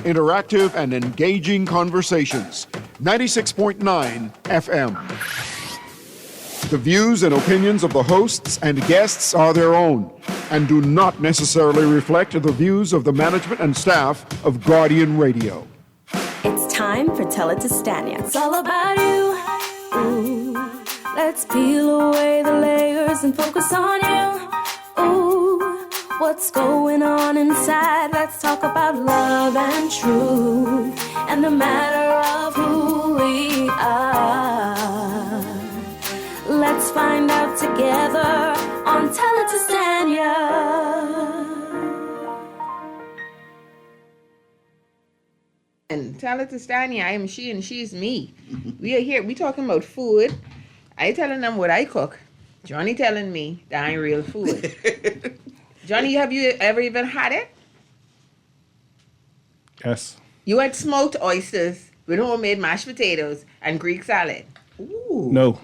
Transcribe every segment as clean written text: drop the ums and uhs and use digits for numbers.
interactive and engaging conversations. 96.9 FM. The views and opinions of the hosts and guests are their own and do not necessarily reflect the views of the management and staff of Guardian Radio. It's time for Tell It to Stanya. It's all about you. Ooh, let's peel away the layers and focus on you. Ooh, what's going on inside? Let's talk about love and truth and the matter of who we are. Let's find out together on Tell It to Stanya. And Tell It to Stanya, I am she and she's me. We are here, we talking about food. I telling them what I cook. Johnny telling me that ain't real food. Johnny, have you ever even had it? Yes. You had smoked oysters with homemade mashed potatoes and Greek salad. Ooh. No.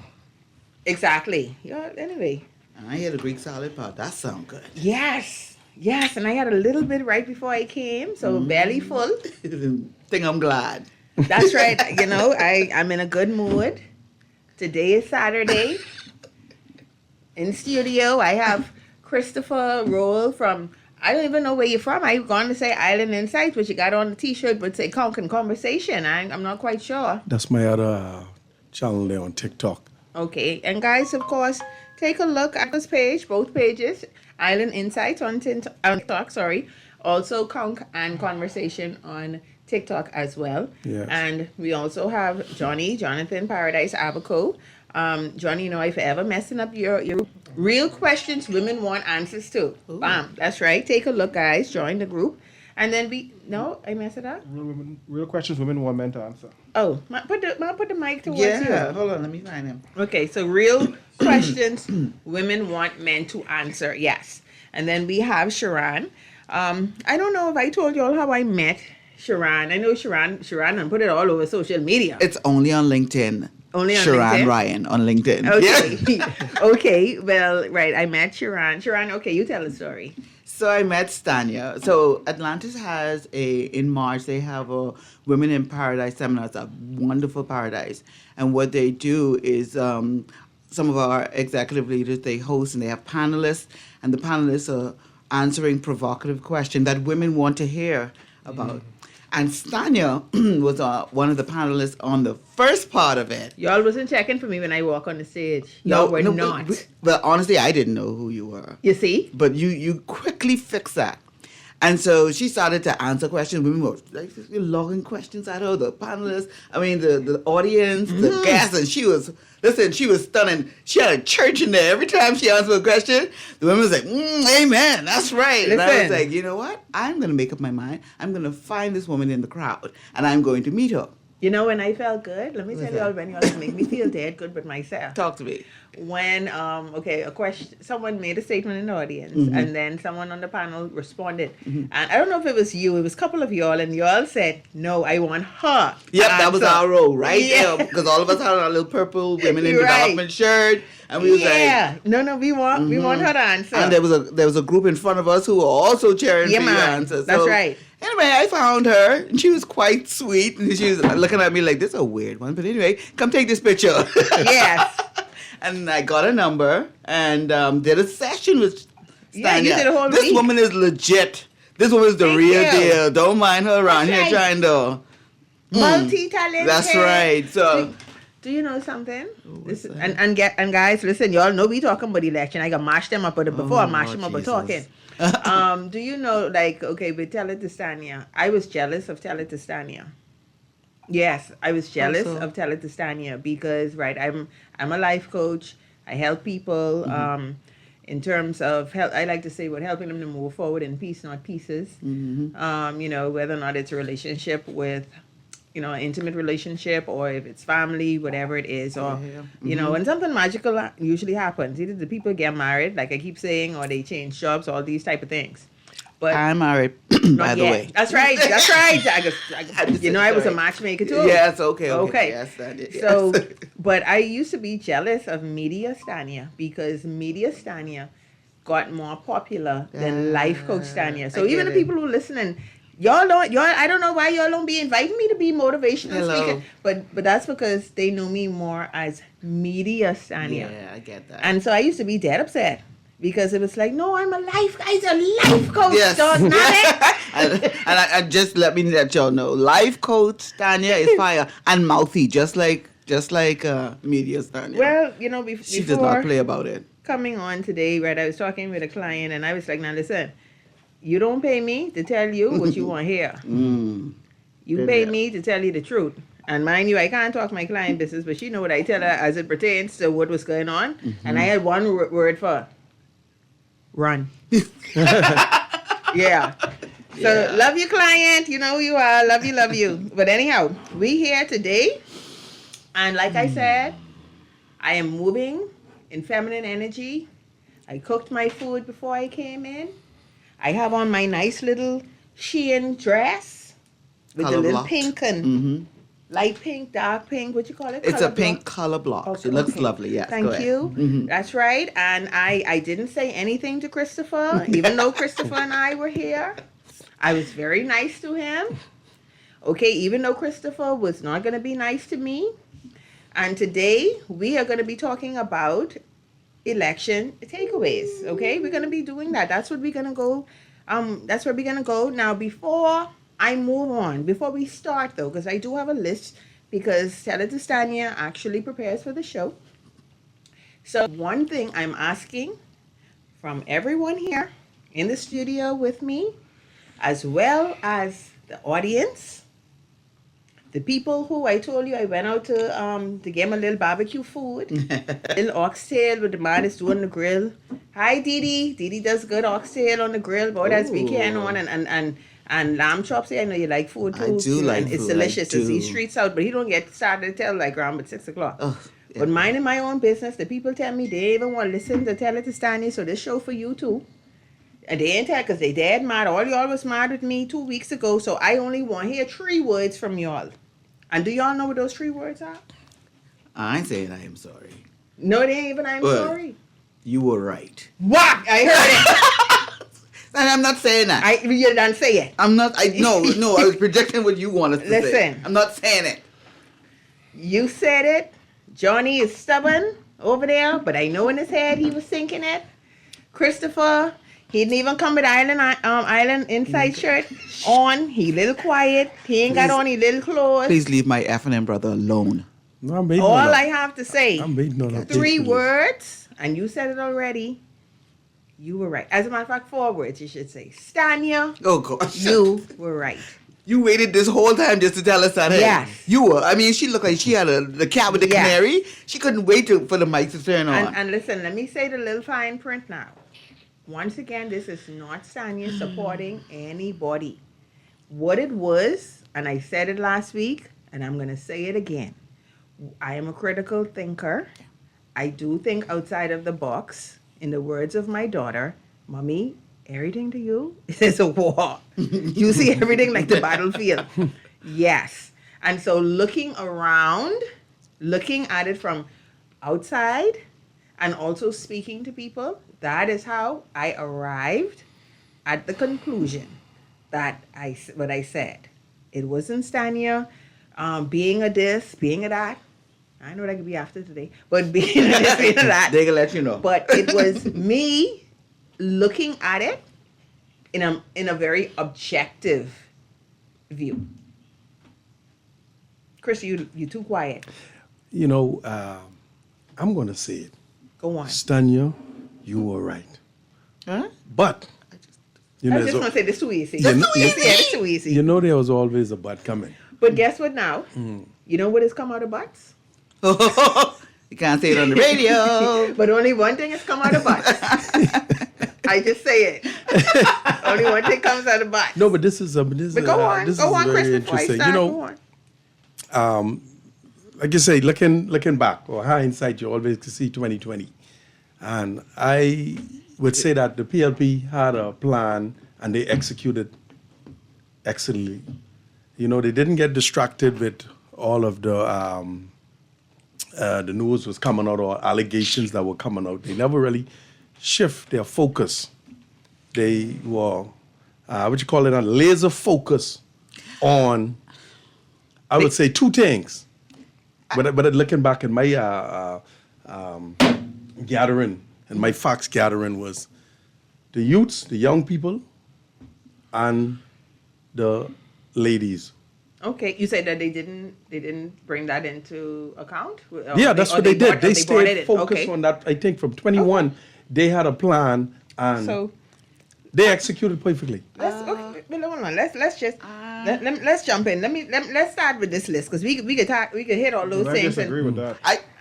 Exactly. Yeah, anyway. I had a Greek salad pot. That sounds good. Yes. Yes, and I had a little bit right before I came, so barely full. Think I'm glad. That's right. You know, I'm in a good mood. Today is Saturday. In studio, I have Christopher Roll from, I don't even know where you're from. I'm going to say Island Insights, which you got on the t-shirt, but say Conversation. I'm not quite sure. That's my other channel there on TikTok. Okay, and guys, of course, take a look at this page, both pages, Island Insights on TikTok, also Conk and Conversation on TikTok as well. Yes. And we also have Jonathan Paradise Abaco. Johnny, you know, if ever messing up your real questions women want answers to. Ooh. Bam, that's right. Take a look, guys. Join the group. And then I messed it up? Real questions women want men to answer. Oh, put the mic towards you. Yeah, hold on, let me find him. Okay, so real questions women want men to answer, yes. And then we have Sharon. I don't know if I told you all how I met Sharon. I know Sharon and put it all over social media. It's only on LinkedIn. Only on Sharon LinkedIn? Ryan on LinkedIn. Okay. Yeah. Okay, well, right, I met Sharon. Sharon, okay, you tell the story. So I met Stanya. So Atlantis has in March, they have a Women in Paradise seminar. It's a wonderful paradise. And what they do is some of our executive leaders, they host and they have panelists. And the panelists are answering provocative questions that women want to hear about. And Stanya was one of the panelists on the first part of it. Y'all wasn't checking for me when I walk on the stage. Y'all were not. But honestly, I didn't know who you were. You see? But you quickly fixed that. And so she started to answer questions. Women were like logging questions at her, the panelists, the audience, the guests, and she was stunning. She had a church in there. Every time she answered a question, the women was like, amen, that's right. Listen. And I was like, you know what? I'm going to make up my mind. I'm going to find this woman in the crowd, and I'm going to meet her. You know when I felt good? Let me tell y'all when y'all make me feel dead good with myself. Talk to me. When a question, someone made a statement in the audience, and then someone on the panel responded, and I don't know if it was you, it was a couple of y'all, and y'all said, "No, I want her." Yep, that was our role, right? Yeah. Because all of us had our little purple women in development shirt, and we was like, no, we want her to answer. And there was a group in front of us who were also cheering for your answer. That's right. Anyway, I found her, and she was quite sweet, and she was looking at me like, this is a weird one, but anyway, come take this picture. Yes. And I got a number, and did a session with Stanya. Yeah, you did a whole This week. woman is legit. This woman is the Thank real you. deal. Don't mind her around That's here right. trying to... Multi-talented. That's right. So... Do you know something? And guys, listen, y'all know we talking about election. I got mash them up before I mash them up with talking. Do you know, with Tell It to Stanya, I was jealous of Tell It to Stanya. Yes, I was jealous of Tell It to Stanya because, right, I'm a life coach. I help people in terms of, I like to say, helping them to move forward in peace, not pieces. Whether or not it's a relationship with, an intimate relationship or if it's family, whatever it is, or, and something magical usually happens. Either the people get married, like I keep saying, or they change jobs, all these type of things. But I'm married, by the way. That's right. I was a matchmaker too. Yes, okay. Yes, that is, yes. So, but I used to be jealous of Media Stanya because Media Stanya got more popular than Life Coach Stanya. So even the people who are listening, I don't know why y'all don't be inviting me to be motivational Hello. speaker, but that's because they know me more as media Stanya. Yeah, I get that. And so I used to be dead upset because it was like, no, I'm a life coach, Yes. dog, not it. and just let y'all know, life coach Stanya is fire and mouthy, just like media Stanya. Well, she does not play about it. Coming on today, right, I was talking with a client and I was like, now listen, you don't pay me to tell you what you want to hear. You pay me to tell you the truth. And mind you, I can't talk my client business, but she know what I tell her as it pertains to what was going on. And I had one word for her. Run. Yeah. So love your client. You know who you are. Love you. But anyhow, we here today. And like I said, I am moving in feminine energy. I cooked my food before I came in. I have on my nice little Shein dress with Color the little blocked. pink and light pink, dark pink. What you call it? It's Color a pink block? color block. Okay, It looks okay. lovely. Yes. Thank go ahead. you. That's right. And I didn't say anything to Christopher, even though Christopher and I were here. I was very nice to him. Okay, even though Christopher was not going to be nice to me. And today we are going to be talking about election takeaways. Okay, we're going to be doing that. That's what we're going to go. That's where we're going to go. Now, before I move on, before we start though, because I do have a list, because Tell It to Stanya actually prepares for the show. So one thing I'm asking from everyone here in the studio with me, as well as the audience, the people who I told you I went out to get my little barbecue food, little oxtail with the man is doing the grill. Hi, Dee. Dee does good oxtail on the grill. Boy, that's big can on and lamb chops. I know you like food too. I do like and it's food, I delicious. It's these do. streets out, but he don't get started till like around 6 o'clock. Oh, yeah. But minding my own business, the people tell me they even want to listen to Tell It to Stanya, so this show for you too. And they ain't tell because they dead mad. All y'all was mad with me 2 weeks ago, so I only want to hear 3 words from y'all. And do y'all know what those 3 words are? I ain't saying I am sorry. No, they ain't even I'm Well, sorry. You were right. What? I heard it. And I'm not saying that. You done say it. I'm not. No. I was projecting what you wanted to say. Listen. I'm not saying it. You said it. Johnny is stubborn over there, but I know in his head he was thinking it. Christopher, he didn't even come with Island inside shirt on. He little quiet. He ain't got on his little clothes. Please leave my F&M brother alone. No, I'm waiting All on I that. have to say, I'm waiting on that. 3 words, and you said it already. You were right. As a matter of fact, 4 words, you should say. Stanya, Oh gosh. you were right. You waited this whole time just to tell us that. Hey, Yes. You were. I mean, she looked like she had the cat with the Yes. canary. She couldn't wait for the mic to turn on. And listen, let me say the little fine print now. Once again, this is not Stanya supporting anybody. What it was, and I said it last week, and I'm going to say it again. I am a critical thinker. I do think outside of the box. In the words of my daughter, Mommy, everything to you is a war. You see everything like the battlefield. Yes. And so looking around, looking at it from outside, and also speaking to people, that is how I arrived at the conclusion that what I said. It wasn't Stanya being a this, being a that. I know what I could be after today, but being a this, being a that. They can let you know. But it was me looking at it in a very objective view. Chris, you too quiet. You know, I'm going to say it. Go on. Stanya, you were right. Huh? But, you I know, just want to say this too easy. You know- It's too easy. you know there was always a but coming. But guess what now? You know what has come out of butts? You can't say it on the radio. But only one thing has come out of butts. I just say it. Only one thing comes out of butts. No, but this is this But is, go on. this Go is on, very Chris, before I interesting. start. You Go know, on. like you say, looking back or hindsight, you always can see 2020. And I would say that the PLP had a plan and they executed excellently. You know, they didn't get distracted with all of the news was coming out or allegations that were coming out. They never really shift their focus. They were a laser focus on, I would say, two things. But looking back at my gathering, and my Fox gathering was the youths, the young people, and the ladies. Okay, you said that they didn't bring that into account. Yeah, that's what they did. They stayed focused okay. on that. I think from 21, they had a plan, and So they executed perfectly. Let's just let's jump in. Let's start with this list because we could hit all those I things. disagree with that.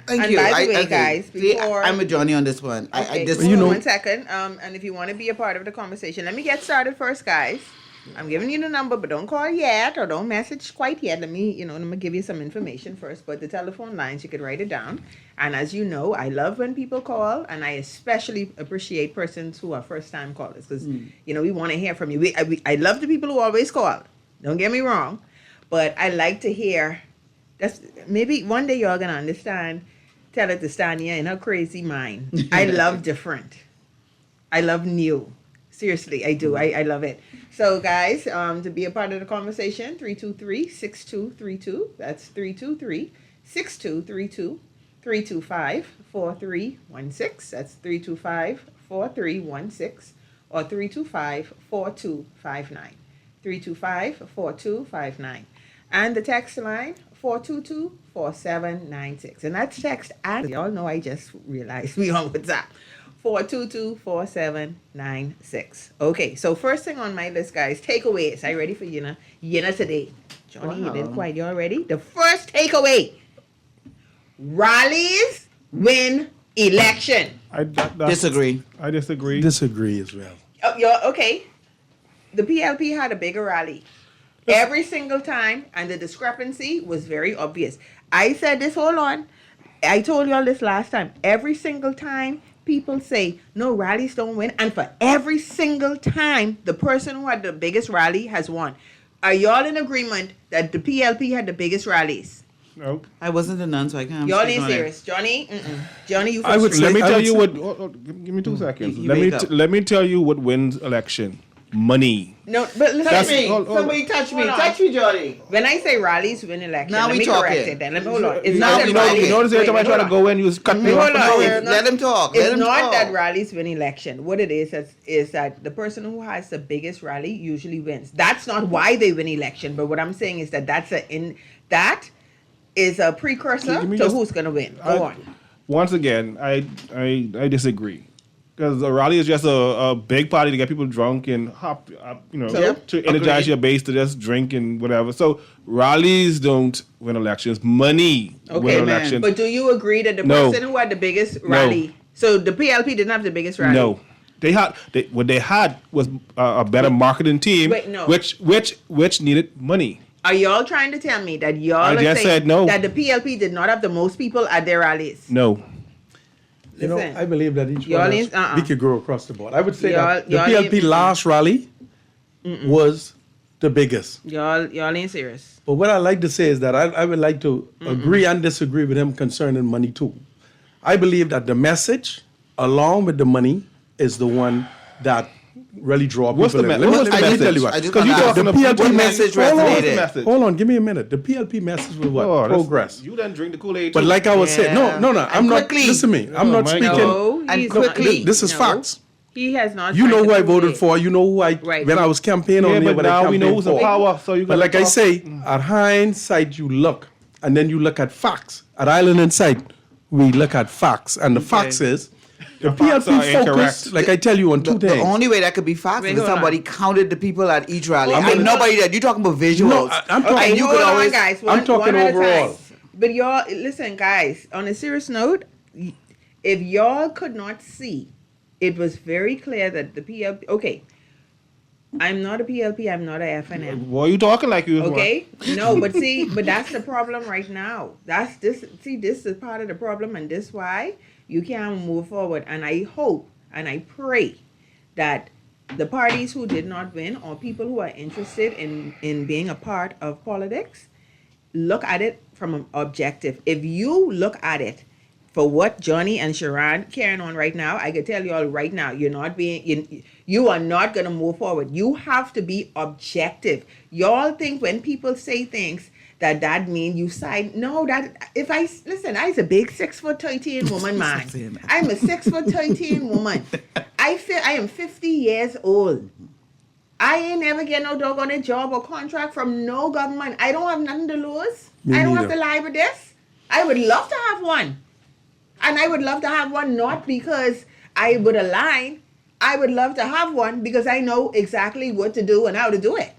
Thank And you. by the way, agree. guys, See, before- I'm with Johnny on this one. Okay, This, hold you on know- 1 second. And if you want to be a part of the conversation, let me get started first, guys. I'm giving you the number, but don't call yet or don't message quite yet. Let me give you some information first. But the telephone lines, you could write it down. And as you know, I love when people call, and I especially appreciate persons who are first-time callers because we want to hear from you. I love the people who always call. Don't get me wrong, but I like to hear. That's maybe one day y'all gonna understand. Tell it to Stanya in her crazy mind. I love different. I love new. Seriously, I do. I love it. So, guys, to be a part of the conversation, 323-6232. That's 323-6232. 325-4316. That's 325-4316. Or 325-4259. 325-4259. And the text line, 422-4796. And that's text and y'all know I just realized we on WhatsApp. 422-4796. Okay, so first thing on my list, guys, takeaways. Are you ready for Yina today? Johnny, you did quite. Y'all ready? The first takeaway. Rallies win election. Disagree. I disagree. Disagree as well. Oh, okay. The PLP had a bigger rally every single time, and the discrepancy was very obvious. I said this, hold on. I told y'all this last time. Every single time people say, no, rallies don't win. And for every single time, the person who had the biggest rally has won. Are y'all in agreement that the PLP had the biggest rallies? No. I wasn't a nun, so I can't. Y'all speak ain't on it. serious. Johnny? Johnny, you I would frustrated. Let me I tell would you say- what. Give me 2 seconds. you wake up. Let me tell you what wins election. Money. No, but listen Touch to me. me. Somebody touch me. Hold on. Touch me, Johnny. When I say rallies win election, Now let we me talking. correct it then. Let me hold on. It's Now not we that talking. rallies. You notice every time I try to go in, you just cut me off. Hold on. Let him talk. It's Let him not talk. that rallies win election. What it is that the person who has the biggest rally usually wins. That's not why they win election. But what I'm saying is that that is a precursor Give me to just- who's gonna win. Go on. Once again, I disagree. Because a rally is just a big party to get people drunk and hop, to energize agreed. your base to just drink and whatever. So rallies don't win elections. Money Okay, win man. elections. But do you agree that the No. person who had the biggest rally? So the PLP didn't have the biggest rally. No, what they had was a better marketing team, Wait, no. which needed money. Are y'all trying to tell me that y'all I are just saying said no. that the PLP did not have the most people at their rallies? No, You know, Listen. I believe that each Y'all one ain't- we could grow across the board. I would say Y'all- that the y'all PLP ain't- last rally was the biggest. Y'all ain't serious. But what I like to say is that I would like to agree and disagree with him concerning money too. I believe that the message, along with the money, is the one that really draw people What's the in. me- Let me what's the tell message? you what. I just because you wanna ask, talking the about PLP what message hold on, resonated? Hold on, give me a minute. The PLP message was what? Oh, that's- Progress. You done drink the Kool-Aid. But too. like I was saying, Yeah. no, I'm not. quickly. Listen to me. I'm Oh, not my speaking. God. No, And he's quickly. not. This is No. facts. He has not. You know tried who to I do voted it. for. You know who I Right. when I was campaigning Yeah, on here. but What I now we know campaigned who's in for. power. So you But gotta like I talk. say, at hindsight you look, and then you look at facts. At Island Insight, we look at facts, and the facts is the facts are PLP focus. incorrect. Like I tell you on two The things. only way that could be facts Wait, is if hold on. somebody counted the people at each rally. Okay, And hold nobody on. did. You're talking about visuals. No, I'm talking- Okay, And you hold could on, always. guys. I'm talking one at a overall. time. But y'all, listen, guys. On a serious note, if y'all could not see, it was very clear that the PLP. Okay, I'm not a PLP. I'm not a FNM. Boy, you talking like you was Okay, no, but see, but that's the problem right now. That's this. See, this is part of the problem, and this why you can't move forward. And I hope and I pray that the parties who did not win or people who are interested in being a part of politics look at it from an objective. If you look at it for what Johnny and Sharon carrying on right now, I can tell you all right now, you are not going to move forward. You have to be objective. Y'all think when people say things that mean you side. No, I was a big 6'13" woman, man. I'm a 6'13" woman. I am 50 years old. I ain't never get no doggone job or contract from no government. I don't have nothing to lose. I don't have to lie with this. I would love to have one. And I would love to have one not because I would align. I would love to have one because I know exactly what to do and how to do it.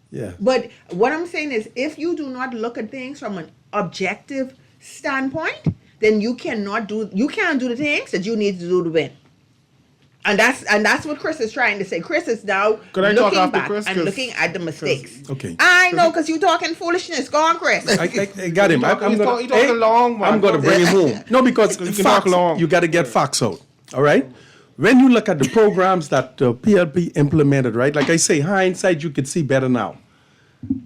Yeah. But what I'm saying is, if you do not look at things from an objective standpoint, then you can't do the things that you need to do to win. And that's what Chris is trying to say. Chris is now looking back and looking at the mistakes. Okay. I know, because you're talking foolishness. Go on, Chris. I got him. I'm going to bring him home. No, because facts, you got to get facts out. All right? When you look at the programs that PLP implemented, right? Like I say, hindsight, you could see better now.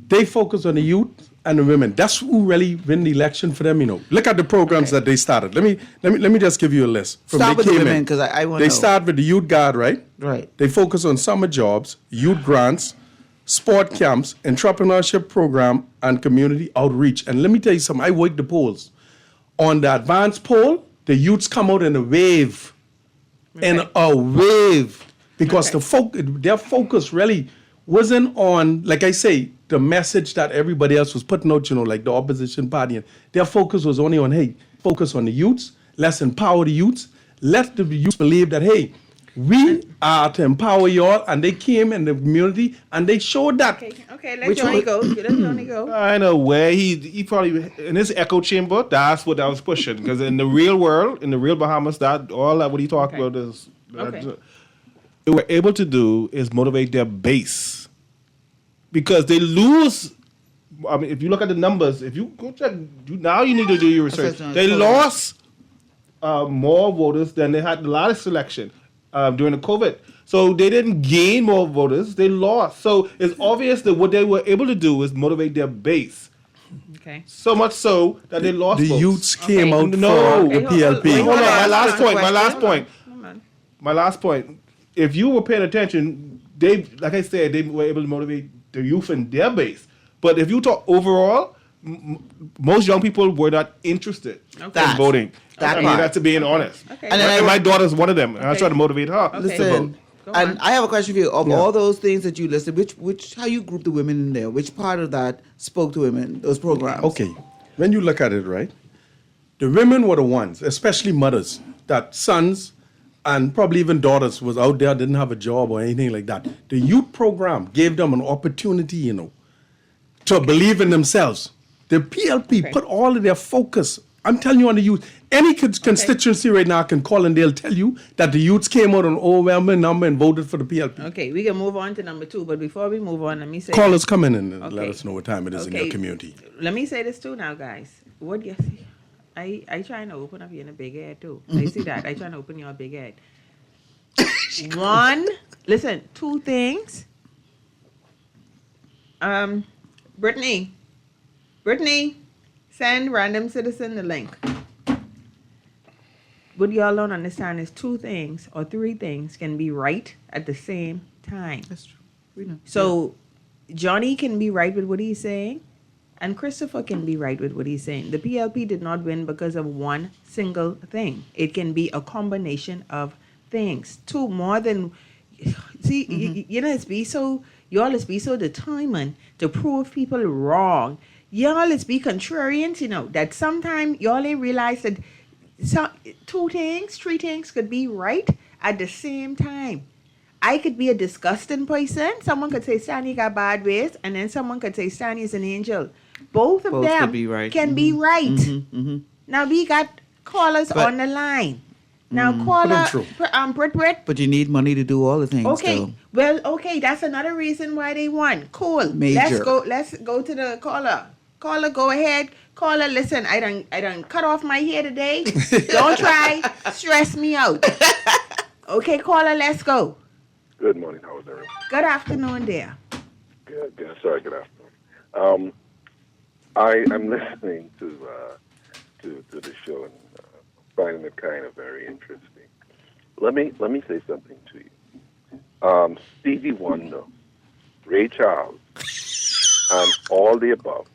They focus on the youth and the women. That's who really win the election for them, Look at the programs that they started. Let me just give you a list. Start with the women, because I want to know. They start with the youth guard, right? Right. They focus on summer jobs, youth grants, sport camps, entrepreneurship program, and community outreach. And let me tell you something. I worked the polls. On the advanced poll, the youths come out in a wave. In a wave. Because their focus really wasn't on, like I say, the message that everybody else was putting out, like the opposition party. And their focus was only on, hey, focus on the youths. Let's empower the youths. Let the youth believe that, hey, we are to empower y'all. And they came in the community and they showed that. Okay, let Johnny go. Let Johnny go. I know where he probably, in his echo chamber, that's what I was pushing. Because in the real world, in the real Bahamas, what he talked about is, they were able to do is motivate their base. Because they lose, I mean, if you look at the numbers, if you go check, now you need to do your research. They lost more voters than they had the last selection during the COVID. So they didn't gain more voters, they lost. So it's obvious that what they were able to do was motivate their base. Okay. So much so that they lost the votes. youths came out for the PLP. Hold on, my last point. If you were paying attention, like I said, they were able to motivate the youth in their base. But if you talk overall, most young people were not interested in voting. That's being honest. Okay. And my daughter's one of them. And I try to motivate her to vote. And I have a question for you. Of all those things that you listed, how you group the women in there? Which part of that spoke to women, those programs? Okay. When you look at it, right, the women were the ones, especially mothers, that sons and probably even daughters was out there, didn't have a job or anything like that. The youth program gave them an opportunity, to believe in themselves. The PLP put all of their focus, I'm telling you, on the youth. Any constituency right now can call and they'll tell you that the youths came out an overwhelming number and voted for the PLP. Okay, we can move on to number 2, but before we move on, let me say... Callers come in and let us know what time it is in your community. Let me say this too now, guys. What you see? I trying to open up you in a big head too. I see that. I trying to open your big head. Two things. Brittany, send random citizen the link. What y'all don't understand is 2 things or 3 things can be right at the same time. That's true. We know. So Johnny can be right with what he's saying, and Christopher can be right with what he's saying. The PLP did not win because of one single thing. It can be a combination of things. 2 more than... See, it's be so... Y'all let's be so determined to prove people wrong. Y'all let's be contrarians, that sometimes y'all ain't realize that 2 things, 3 things could be right at the same time. I could be a disgusting person. Someone could say Stanya got bad ways, and then someone could say Stanya's an angel. Both of them can be right. Now we got callers on the line. Now caller, Brit. But you need money to do all the things. Okay, though. well, that's another reason why they won. Cool. Major. Let's go to the caller. Caller, go ahead. Caller, listen, I done cut off my hair today. Don't try stress me out. Okay, caller, let's go. Good morning. How is everyone? Good afternoon there. Good. Sorry, good afternoon. I'm listening to the show, and finding it kind of very interesting. Let me say something to you. Stevie Wonder, Ray Charles, and all the above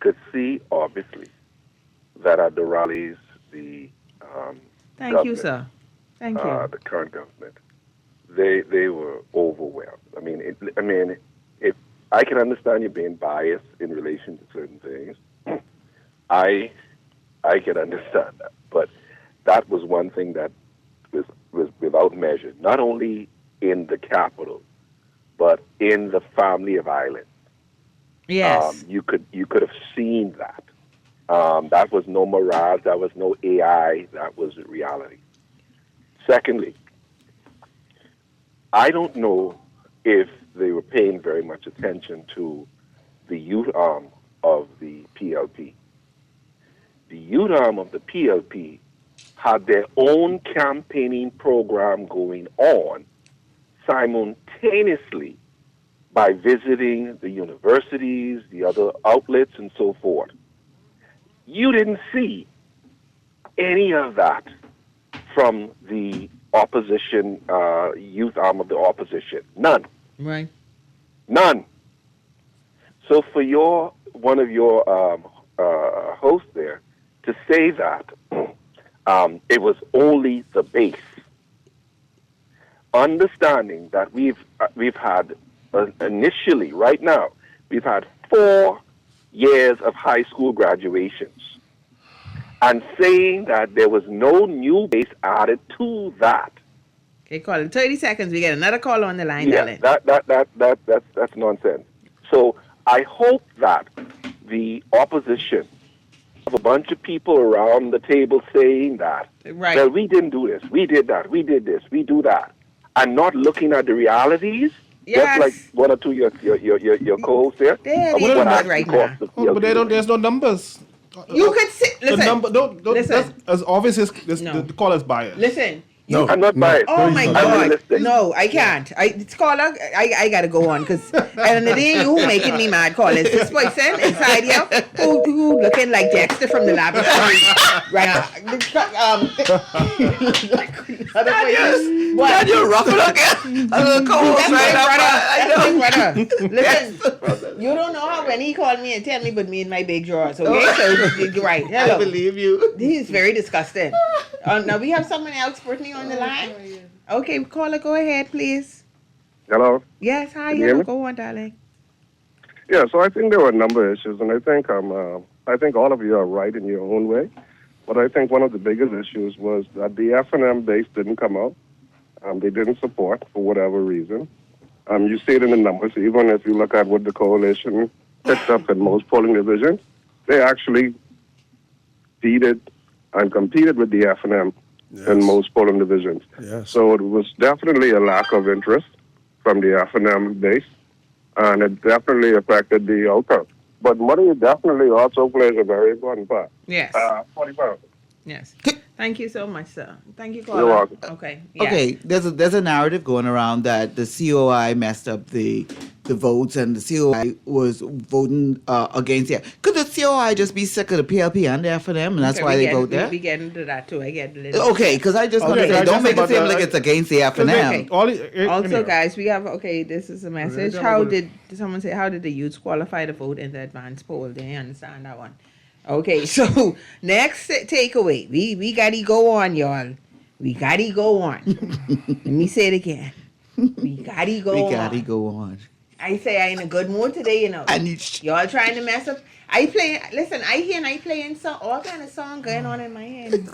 could see, obviously, that at the rallies, the Thank you, sir. Thank you. the current government, they were overwhelmed. If I can understand you being biased in relation to certain things, I can understand that. But that was one thing that was without measure, not only in the capital, but in the family of islands. Yes. You could have seen that. That was no mirage. That was no AI. That was reality. Secondly, I don't know if they were paying very much attention to the youth arm of the PLP. The youth arm of the PLP had their own campaigning program going on simultaneously by visiting the universities, the other outlets, and so forth. You didn't see any of that from the opposition, youth arm of the opposition. None. Right. None. So for one of your hosts there to say that it was only the base, understanding that we've had initially, right now, we've had 4 years of high school graduations, and saying that there was no new base added to that. Okay, call it 30 seconds. We get another call on the line, Yeah, darling. that's nonsense. So I hope that the opposition of a bunch of people around the table saying that, Right. well, we didn't do this, we did that, we did this, we do that, and not looking at the realities. Yes. Just like one or two your co-hosts there. They're of the what input actually right cost now. the Oh, but PLP. there's no numbers. You could see. The Listen. number, don't, Listen. that's as obvious as No. the caller's biased. Listen. No, I'm not biased. Oh my I'm God! realistic. No, I can't. Caller, I gotta go on because and it ain't you who making me mad. Call it's this person inside here who looking like Dexter from the laboratory right now. What? You're rough again. A little cold right Listen, you don't know how when he called me and tell me, but me in my big drawers. Okay, so you're right. I Hello. believe you. He's very disgusting. Now we have someone else, Brittany, on the line. Okay, caller, go ahead, please. Hello. Yes, hi, Can you hear hello, me? go on, darling. Yeah, so I think there were a number of issues, and I think all of you are right in your own way. But I think one of the biggest issues was that the F&M base didn't come out. They didn't support for whatever reason. You see it in the numbers. Even if you look at what the coalition picked up in most polling divisions, they actually defeated and competed with the F&M in most polling divisions. Yes. So it was definitely a lack of interest from the F&M base, and it definitely affected the outcome. But money definitely also plays a very important part. Yes. 40 Yes. Thank you so much, sir. Thank you, caller. You're welcome. Okay. Yeah. Okay, there's a narrative going around that the COI messed up the votes and the COI was voting against it. Could the COI just be sick of the PLP and the F&M, and that's Okay, why we they get- vote there? We get into that too. I get a little. Okay, because I just want to Okay, say, I don't just make it about seem the- like it's against the F&M. Okay. Also, anyhow. guys, we have this is a message. Really? How did someone say? How did the youths qualify to vote in the advanced poll? They understand that one. Okay, so next takeaway, we gotta go on, y'all. We gotta go on. Let me say it again. We gotta go on. We gotta go on. I say I in a good mood today, you know. And Y'all trying to mess up. I hear and I playing all kind of song going on in my head.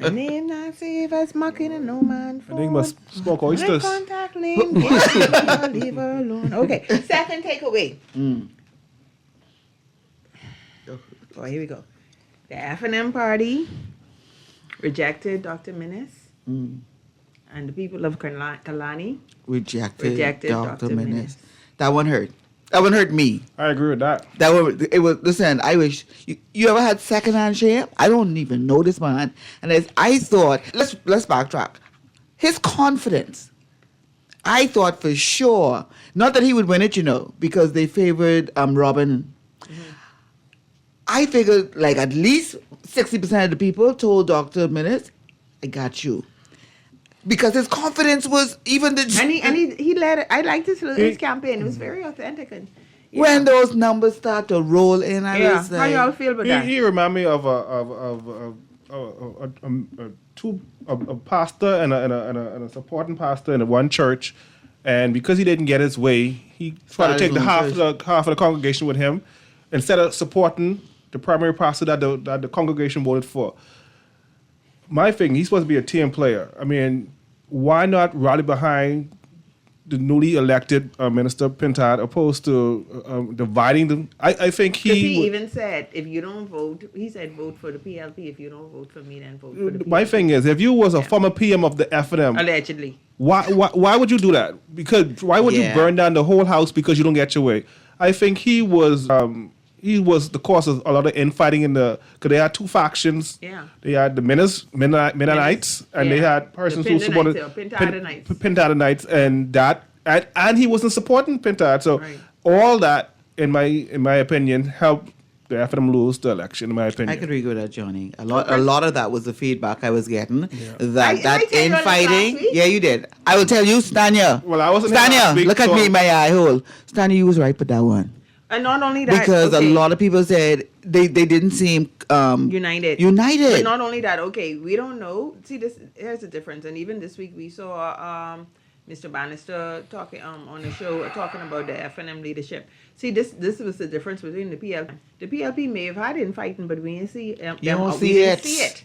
And then I see if it's mocking and no man I think you must smoke my oysters. contact link, leave her alone. Okay, second takeaway. Oh, here we go. The F&M party rejected Dr. Minnis, and the people of Kalani Rejected Dr. Dr. Minnis. Minnis. That one hurt. That one hurt me. I agree with that. That one, it was. Listen, I wish you ever had secondhand shame. I don't even know this man, and as I thought, let's backtrack. His confidence. I thought for sure, not that he would win it, because they favored Robin. I figured like at least 60% of the people told Dr. Minutes, I got you. Because his confidence was even the... And he led it. I liked his campaign. It was very authentic. And when those numbers start to roll in, I was how like... y'all feel about that? He remind me of a pastor and a supporting pastor in one church, and because he didn't get his way, he tried to take the half of the congregation with him instead of supporting the primary pastor that the congregation voted for. My thing, he's supposed to be a team player. I mean, why not rally behind the newly elected Minister Pintard opposed to dividing them? I think he even said, if you don't vote, he said vote for the PLP. If you don't vote for me, then vote for the PLP. My thing is, if you was a former PM of the F&M, allegedly, why would you do that? Because why would you burn down the whole house because you don't get your way? I think he was the cause of a lot of infighting because they had two factions. Yeah. They had the Mennonites, and they had persons who supported Pintardenites, and he wasn't supporting Pintard. So all that, in my opinion, helped the F&M lose the election. In my opinion, I could agree with that, Johnny. A lot of that was the feedback I was getting. That infighting. Yeah, you did. I will tell you, Stanya. Well, I wasn't. Stanya, look at me, my eye hole. Stanya, you was right with that one. And not only that, because a lot of people said they didn't seem united. But not only that, we don't know. See, here's the difference. And even this week we saw Mr. Bannister talking on the show talking about the F&M leadership. See, this was the difference between the PLP. The PLP may have had infighting, but we didn't see didn't see it.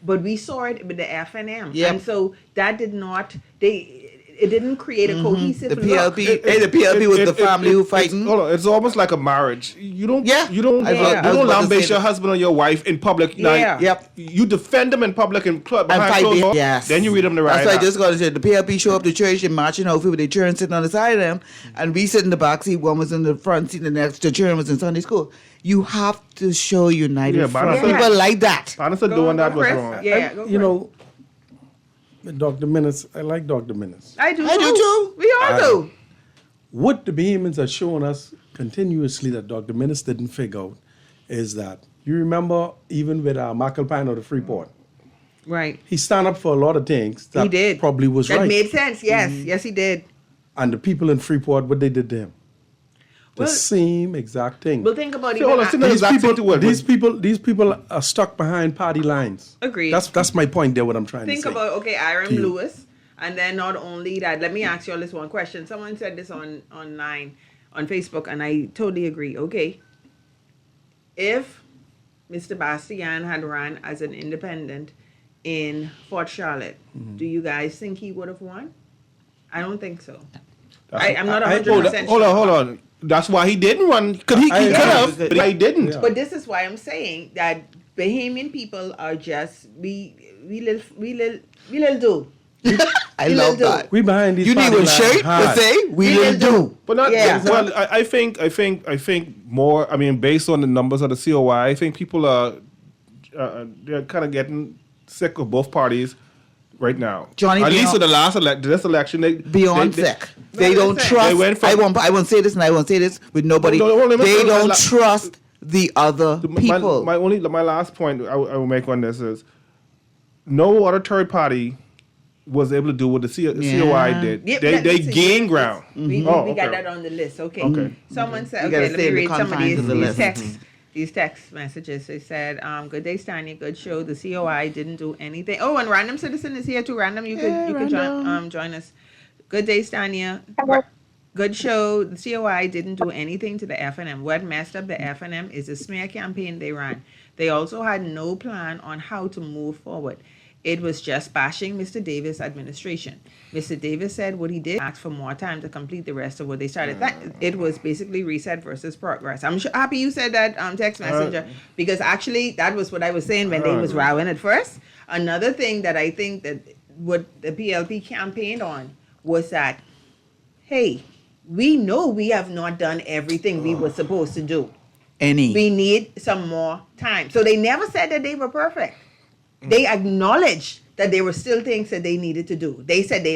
But we saw it with the F&M. Yep. And so that did not it didn't create a cohesive the PLP. The PLP was the family who fighting. Hold on, it's almost like a marriage. You don't lambaste your husband or your wife in public. You defend them in public and behind closed doors. Yes. Then you read them the right. That's why I just got to say the PLP show up to church and marching outfit with their children sitting on the side of them, and we sit in the back seat. One was in the front seat, and the next the children was in Sunday school. You have to show united front. People like that. Bannister doing that was wrong. You know. Dr. Minutes, I like Dr. Minutes. I do too. We all do. What the Bahamians are showing us continuously that Dr. Minutes didn't figure out is that, you remember even with McAlpine or the Freeport. Right. He stand up for a lot of things that he did. Probably was right. That made sense, yes. Yes, he did. And the people in Freeport, what they did to him. The same exact thing. Well, think about these people are stuck behind party lines. Agreed. That's my point there. What I'm trying to say. Think about Aaron Lewis, and then not only that. Let me ask you all this one question. Someone said this online on Facebook, and I totally agree. Okay, if Mr. Bastian had run as an independent in Fort Charlotte, do you guys think he would have won? I don't think so. I'm not 100% sure. Hold on. That's why he didn't run. Because he could have, but he didn't. Yeah. But this is why I'm saying that Bahamian people are just we little do. I love that. We behind these. You need a shirt to say we little do. But not. Yeah. Well, I think more. I mean, based on the numbers of the COI, I think people are they're kind of getting sick of both parties. Right now, Johnny, at least in the this election, they sick. They don't trust. I won't say this, and I won't say this with nobody. They don't trust the other people. My last point I will make on this is, no other third party was able to do what the COI did. Yep, they gained ground. We got that on the list. Okay. Someone said, let me read some of these texts. These text messages, they said, good day, Stanya, good show. The COI didn't do anything. Oh, and Random Citizen is here too. Random, you could join us. Good day, Stanya. Good show. The COI didn't do anything to the F&M. What messed up the F&M is the smear campaign they ran. They also had no plan on how to move forward. It was just bashing Mr. Davis' administration. Mr. Davis said what he did, asked for more time to complete the rest of what they started. It was basically reset versus progress. I'm happy you said that text messenger, because actually that was what I was saying when they was rowing at first. Another thing that I think that what the PLP campaigned on was that, hey, we know we have not done everything we were supposed to do. We need some more time. So they never said that they were perfect. They acknowledged that there were still things that they needed to do. They said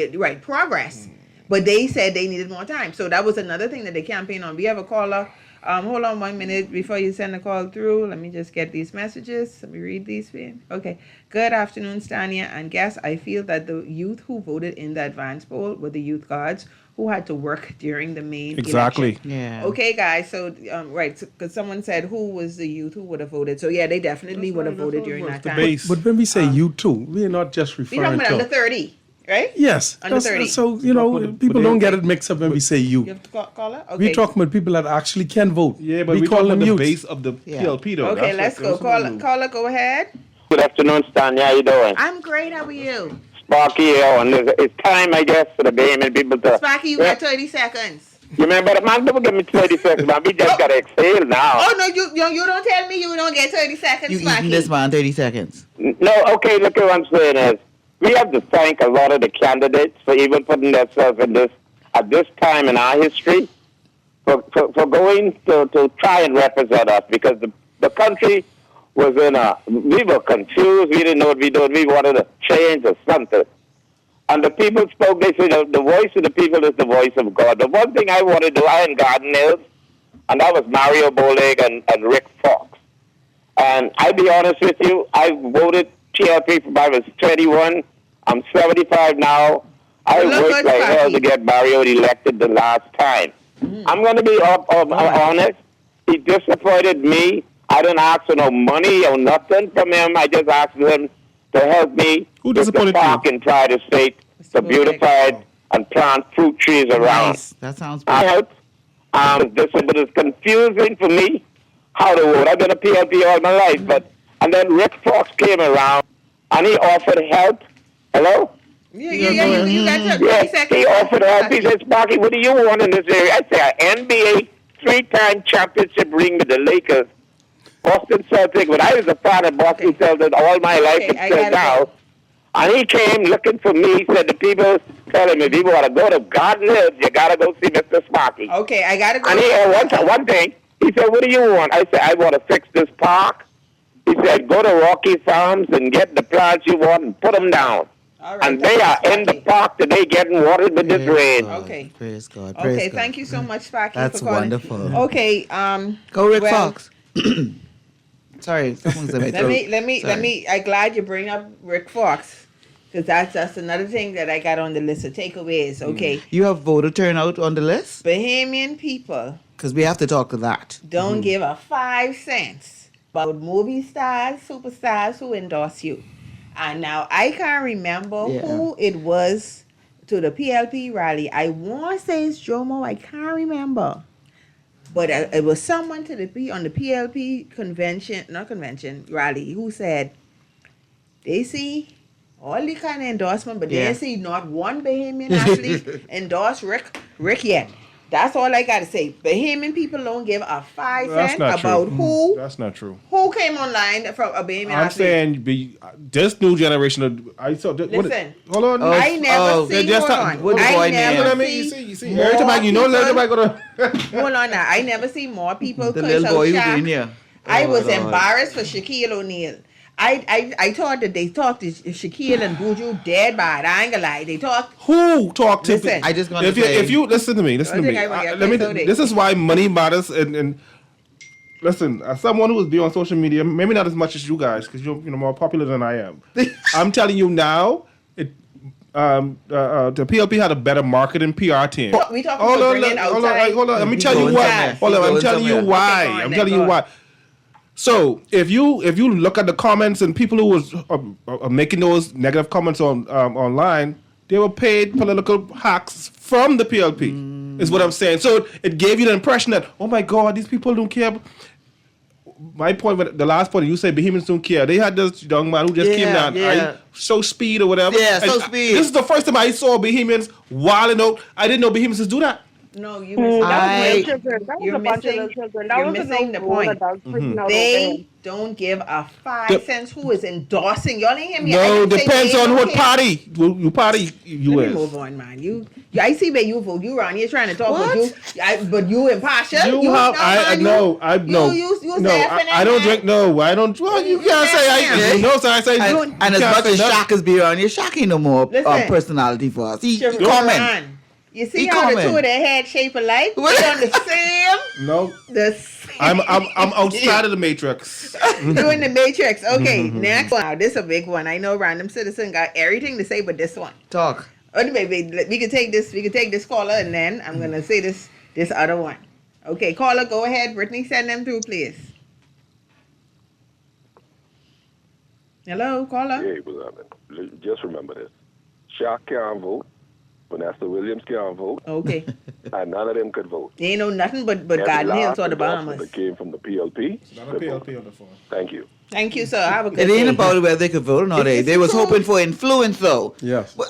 progress, but they said they needed more time. So that was another thing that they campaigned on. We have a caller Hold on 1 minute before you send the call through. Let me just get these messages. Let me read these for you. Okay. Good afternoon, Stanya and guests. I feel that the youth who voted in the advance poll were the youth guards who had to work during the main Exactly. election. Yeah. Okay, guys. So, right, because someone said who was the youth who would have voted. So, yeah, they definitely would have voted during that The time. base. But when we say you too, we are not just We're talking referring about under to. 30, right? Yes. Under that's- 30. So, you know, people don't get it mixed up when we say You you. have to call her? Okay. We're talking about people that actually can vote. Yeah, but we we call talking them about the youth. base of the Yeah. PLP though. Okay, let's go. Caller, go ahead. Good afternoon, Stanya. How you doing? I'm great. How are you? Sparky here. And it's time, I guess, for the Bahamian people to... Sparky, you got 30 seconds. You remember, man, don't give me 30 seconds, man. We just got to exhale now. Oh, no, you don't tell me you don't get 30 seconds, You Sparky. eating this man 30 seconds. No, okay, look at what I'm saying is, we have to thank a lot of the candidates for even putting themselves in this, at this time in our history, for going to try and represent us, because the country was we were confused, we didn't know what we did, we wanted to change or something. And the people spoke, they said, the voice of the people is the voice of God. The one thing I want to do, I in Garden Hills, and that was Mario Boleg and Rick Fox. And I'll be honest with you, I voted TLP from I was 21. I'm 75 now. I Look worked good, like hell Sparky. to get Mario elected the last time. I'm going to be honest. He disappointed me. I didn't ask for no money or nothing from him. I just asked him to help me Who with the disappointed park you? and try to state to Boleg. beautify it and plant fruit trees around. Nice. That sounds I good. helped. But it's confusing for me how to vote. I've been a PLP all my life, and then Rick Fox came around and he offered help. Hello? You got your 30 Yes, seconds. he offered help. He said, Sparky, what do you want in this area? I said, an NBA 3-time championship ring with the Lakers, Boston Celtics. But I was a fan of Boston Celtics all my life Okay, I until gotta now. go. And he came looking for me. He said, the people tell him, if you want to go to Garden Hills, you got to go see Mr. Sparky. Okay, I got to go. And he one thing, he said, what do you want? I said, I want to fix this park. He said, go to Rocky Farms and get the plants you want and put them down. All right, And they are in the park today getting watered with this rain. Okay. Praise God. Praise Okay, God. thank you so much, Sparky, That's for calling. wonderful. Okay, Go Rick well, Fox. Sorry, someone's in my throat. let me. I'm glad you bring up Rick Fox, because that's another thing that I got on the list of takeaways. Okay, You have voter turnout on the list? Bahamian people Because we have to talk to that. don't give a 5 cents about movie stars, superstars who endorse you. And now I can't remember Yeah. who it was to the PLP rally. I want to say it's Jomo. I can't remember. But it was someone on the PLP rally who said they see all the kind of endorsement, but Yeah. they see not one Bahamian athlete endorse Rick yet. That's all I got to say. Bahamian people don't give a 5 That's cents not about true. That's not true. who came online from a Bahamian I'm athlete. saying this new generation of I saw. Listen. Hold on. I never oh, see. just Hold talk- on. what the I boy never name? You see, more every time people- everybody go to. Hold on now. I never see more people The curse little out boy who's Shaq. in here. I Oh, was Lord. embarrassed for Shaquille O'Neal. I thought that they talked to Shaquille and Buju dead bad. I ain't gonna lie. They talked. Who talked to? Listen. I just want to If you say. if you listen to me, listen to I me. think I wanna get Let me. pissed out This is why money matters. And listen, as someone who is big on social media, maybe not as much as you guys, because you're more popular than I am. I'm telling you now, the PLP had a better marketing PR team. We talking about bringing outside. Hold on. Let me He's tell you going why. somewhere. Hold on. He's I'm going telling you somewhere. why. Okay, go on I'm then, telling go you on. why. So if you look at the comments and people who was making those negative comments on online, they were paid political hacks from the PLP. Is what I'm saying. So it gave you the impression that, oh my God, these people don't care. My point, the last point, you say Bahamians don't care. They had this young man who just came Yeah, down, yeah. right? Show speed or whatever. Yeah, And show speed. This is the first time I saw Bahamians wilding out. I didn't know Bahamians do that. No, you missing. I- That was You're a bunch missing- of little children. That you're was missing the point. Adults freaking out over They him. don't give a 5 The- cents who is endorsing. Y'all ain't hear me. I No, didn't say depends they on don't what care. party you party you Let me is. move on, man. I see where you vote. You around here trying to talk, What? but you impartial. You have I know You no I don't drink no I don't well you can't say I Definitely. you know so I say And, you and as can't much say as nothing. Shaq is be around here, Shaq ain't no more Listen. personality for us. He Sharon, comment. You see He how the two coming. of their head shape alike? They on the same. No, The same. I'm outside of the matrix. Doing the Matrix. Okay, next one. Wow, this is a big one. I know Random Citizen got everything to say, but this one. Talk. Anyway, we can take this. We can take this caller, and then I'm gonna say this other one. Okay, caller, go ahead. Brittany, send them through, please. Hello, caller. Yeah, just remember this. Shaq can't vote. Vanessa Williams can't vote. Okay, And none of them could vote. they ain't know nothing but Every Garden Hills last or the endorsement Bahamas. that came from the PLP. Not a could vote. PLP on the phone. Thank you. Thank you, sir. Have a good It day. ain't about whether they could vote or not. It's They was cool. hoping for influence, though. Yes. But,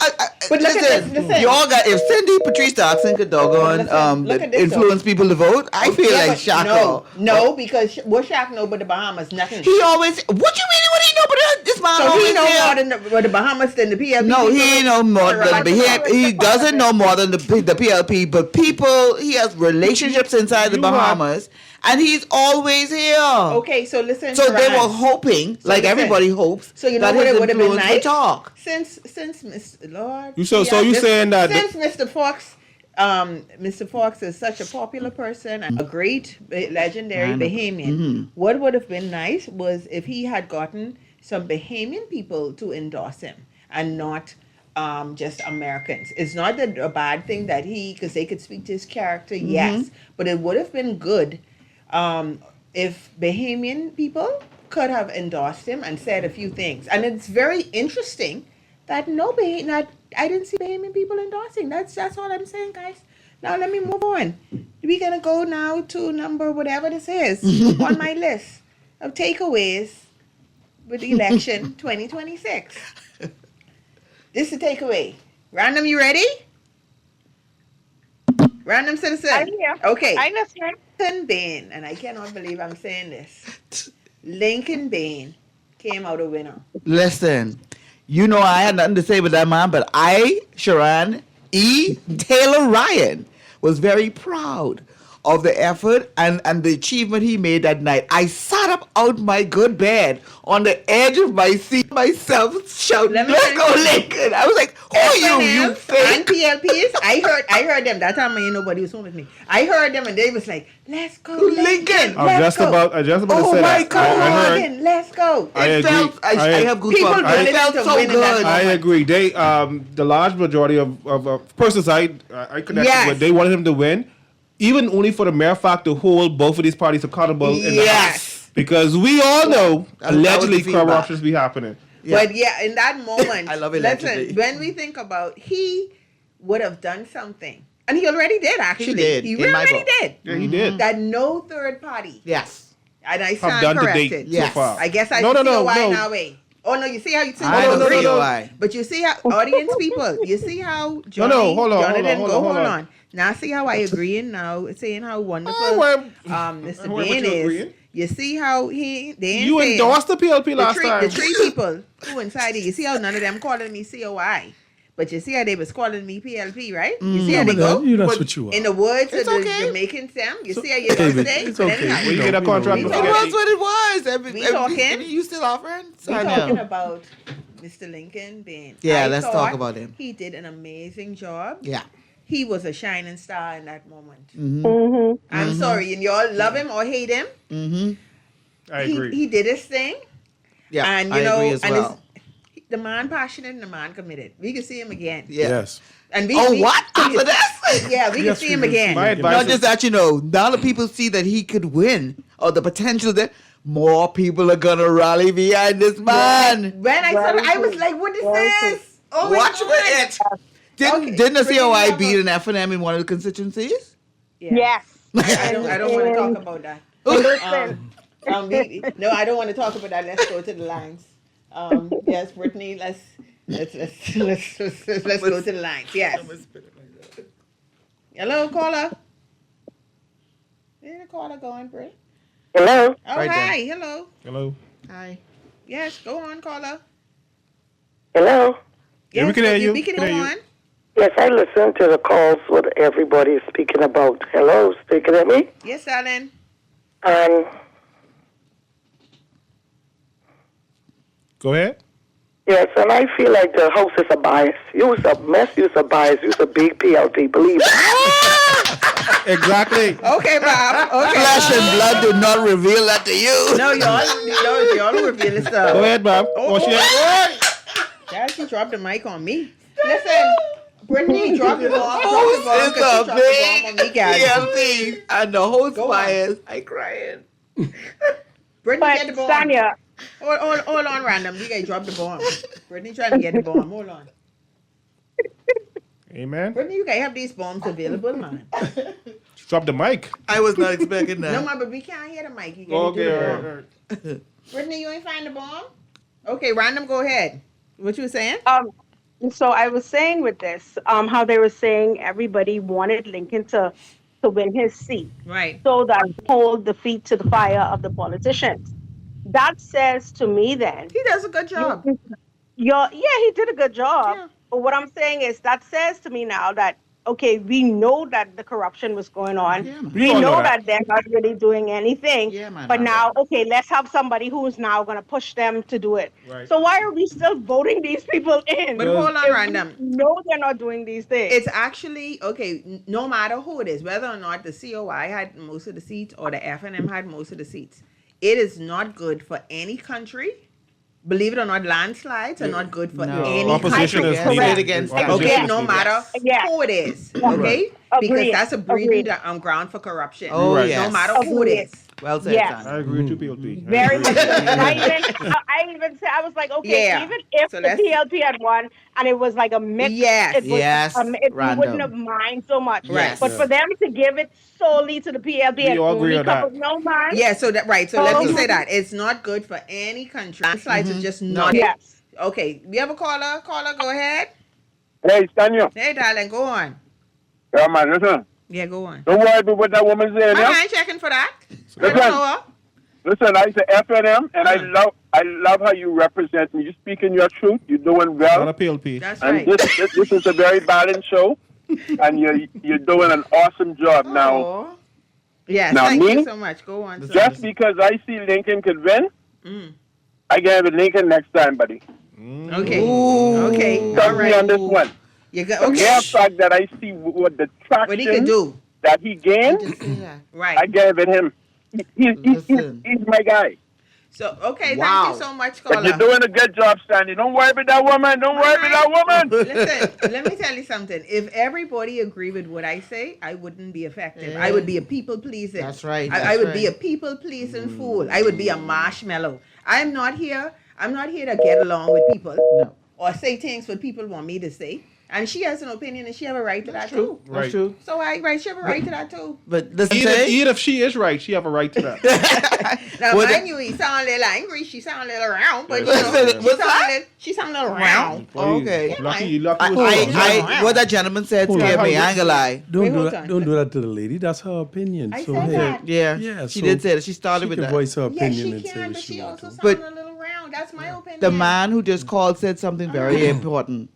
But look at listen, this, listen. y'all got if Cindy Patrice Jackson could doggone Look at this, influence people to vote, I feel Yeah, like but Shaka. no, because what Shaq know but the Bahamas? Nothing. He always. What you mean? What he know? But this man So always he know there. more than the Bahamas than the PLP. No, he people? ain't know more Right. than he doesn't know more than the PLP. But people, he has relationships inside the You have- Bahamas, and he's always here. Okay, so listen. So they Sharon. were hoping, So like listen. everybody hopes, So you know that what his it would have been influence would nice? talk. Since Miss Lord. So you saying that the- since Mr. Fox, Mr. Fox is such a popular person and a great legendary Bahamian. What would have been nice was if he had gotten some Bahamian people to endorse him and not just Americans. It's not a bad thing that because they could speak to his character, yes, but it would have been good if Bahamian people could have endorsed him and said a few things. And it's very interesting that I didn't see Bahamian people endorsing. That's all I'm saying, guys. Now let me move on. We're gonna go now to number whatever this is on my list of takeaways with the election 2026. This is a takeaway. Random, you ready? Random Citizen. I'm here. Okay. I listen. Lincoln Bain, and I cannot believe I'm saying this. Lincoln Bain came out a winner. Listen, you know I had nothing to say with that man, but Sharon E. Taylor Ryan, was very proud of the effort and the achievement he made that night. I sat up out my good bed on the edge of my seat myself shouting, Let me "Let's tell go you- Lincoln!" I was like, "Who are you, you and fake?" PLPs. I heard them. That time ain't nobody was home with me. I heard them and they was like, "Let's go, Lincoln. I was just about to Oh say my that. God, I heard. Lincoln, let's go." I It agree. felt, I have goosebumps. People It wanted felt to so win in that good. moment. I agree. They, the large majority of persons I connected Yes. with, they wanted him to win, even only for the mere fact to hold both of these parties accountable in the Yes. House. Because we all know That was allegedly the feedback. corruptions be happening. Yeah. But yeah, in that moment, I love it, listen, allegedly. when we think about he would have done something, and he already did actually. did, He in my already book. did. Yeah, he did. That no third party. Yes. And I Have stand done to corrected. date Yes. so far. I guess I no, should no, see no, why no. now way. Oh no, you see how you see I how don't no, agree no, no. why. But you see how audience people, you see how Johnny, no, hold on, Jonathan, hold on, hold on. on. Now see how I agreeing now, saying how wonderful I went- Mr. I went with Bain you is. agreeing. You see how they ain't You saying- endorsed the PLP last time. the three people who inside it, you see how none of them calling me COI. But you see how they was calling me PLP, right? You see how they go? That's But what you are. in the words It's of the okay. Jamaican Sam, you see how you okay, go but today? it's But okay. anyhow, When you get a contract we with It talking- was what it was. We talking- You still offering? we I talking know. about Mr. Lincoln Bain. Yeah, I let's thought talk about him. He did an amazing job. Yeah. He was a shining star in that moment. Mm-hmm. I'm sorry, and y'all love him or hate him. I agree. He did his thing. Yeah, And you I know, agree as and well. the man passionate and the man committed. We can see him again. Yeah. Yes. And we, Oh, we- what? After this? Yeah, we can Yes, see we him will see again. him My again. advice Not is- just that, now that people see that he could win, or the potential that more people are gonna rally behind this man. When I saw it, I was like, "What is this?" Oh my Watch God. for it. Didn't Okay, didn't the bring it COI up. beat an F&M in one of the constituencies? Yeah. Yes. I don't want to talk about that. Listen. No, I don't want to talk about that. Let's go to the lines. Yes, Brittany, let's go to the lines. Yes. Hello, caller. Where the caller going, Britt? Hello. Oh, Right there. hi. Hello. Hello. Hi. Yes, go on, caller. Hello. Yeah, we Yes, can hear you. We can Can go hear you. on. Yes, I listened to the calls what everybody is speaking about. Hello, speaking at me. Yes, Alan. Um, Go ahead. Yes, and I feel like the host is a bias. You was a mess, you was a bias, you was a big PLP, believe it. Exactly. Okay, Bob. Okay. Flesh and blood did not reveal that to you. No, y'all reveal this stuff. Go ahead, Bob. Oh, She Dad, she dropped the mic on me. Listen, Brittany, drop the ball. Host Drop is the ball, 'cause she a dropped the ball on me, big guys. PLP, and the host Go on. bias. I crying. Brittany, get the But ball. Stanya, Hold on, random. You guys drop the bomb. Brittany trying to get the bomb. Hold on. Amen. Brittany, you guys have these bombs available, man. Drop the mic. I was not expecting that. No, man, but we can't hear the mic. You gotta do Okay. the All bomb. right. Brittany, you ain't find the bomb? Okay, random, go ahead. What you were saying? so I was saying with this, how they were saying everybody wanted Lincoln to win his seat, Right. so that hold the feet to the fire of the politicians. That says to me then, He does a good job. yeah, he did a good job. Yeah. But what I'm saying is that says to me now that okay, we know that the corruption was going on. Yeah, man. We all know know that. that they're not really doing anything. Yeah, man, But I now, know. okay, let's have somebody who's now going to push them to do it. Right. So why are we still voting these people in? But hold on, If random. we know they're not doing these things. It's actually, okay, no matter who it is, whether or not the COI had most of the seats or the FNM had most of the seats, it is not good for any country. Believe it or not, landslides are not good for No. any Opposition country. is Correct. needed. Against Opposition Okay, is no needed. matter Yeah. who it is, okay? Because Agreed. that's a breeding Agreed. ground for corruption. Oh, Right. yes. No matter who it Agreed. is. Well said, Yes. Tanya. I agree with you, PLP. Very much. agree. I even said, I was like, okay, Yeah. even if So the let's- PLP had won and it was like a mix, Yes. it was, Yes, we wouldn't random. have mind so much. Right. But for them to give it solely to the PLP We and all agree only on that. couple no man. Yeah, so that right. So let me Oh. say that it's not good for any country. Landslides is just No. not. Yes. Okay, we have a caller. Caller, go ahead. Hey, Stanya. Hey, darling, go on. Yeah, man, listen. Yeah, go on. Don't worry about what that woman's saying, I yeah? ain't checking for that. I Listen. don't know her. Listen, I say FNM, and I love how you represent me. You speaking your truth. You're doing Not a well. PLP. That's And right. this is a very balanced show, and you're doing an awesome job. Now, Aw. Yes, Now, thank me? you so much. Go on. sir. just because I see Lincoln could win, Mm. I can have Lincoln next time, buddy. Okay. Okay. Trust All me on right. this one. You got The mere okay. fact that I see what the What he could traction do. that he gained, Just say that. I Right. gave it him. Listen. He's my guy. So okay. Wow. Thank you so much, But you're caller. doing a good job, Stanley. Don't worry about that woman. Don't worry about that woman. Listen, let me tell you something. If everybody agreed with what I say, I wouldn't be effective. I would be a people pleaser. That's right, I that's would be a right. people pleasing fool. I would be a marshmallow. I'm not here to get along with people No. or say things what people want me to say. And she has an opinion and she have a right to that True. too. Right. That's true. So she have a right to that too. But listen, Even say, if she is right, she have a right to that. Now Well, mind you, he sound a little angry, she sound a little round, but you Listen, know, what's that? she sound a little round. Okay. Lucky, lucky I, was I, what that gentleman said Hold on. scared me. I ain't gonna lie. Don't Wait, do hold that. on. Don't do that to the lady. That's her opinion. I so said hey, that. Yeah, Yeah, she so did say that. She started she with can that. voice her Yes, opinion she and say can, what but she she wants. also But sound a little round. That's my opinion. The man who just called said something very important.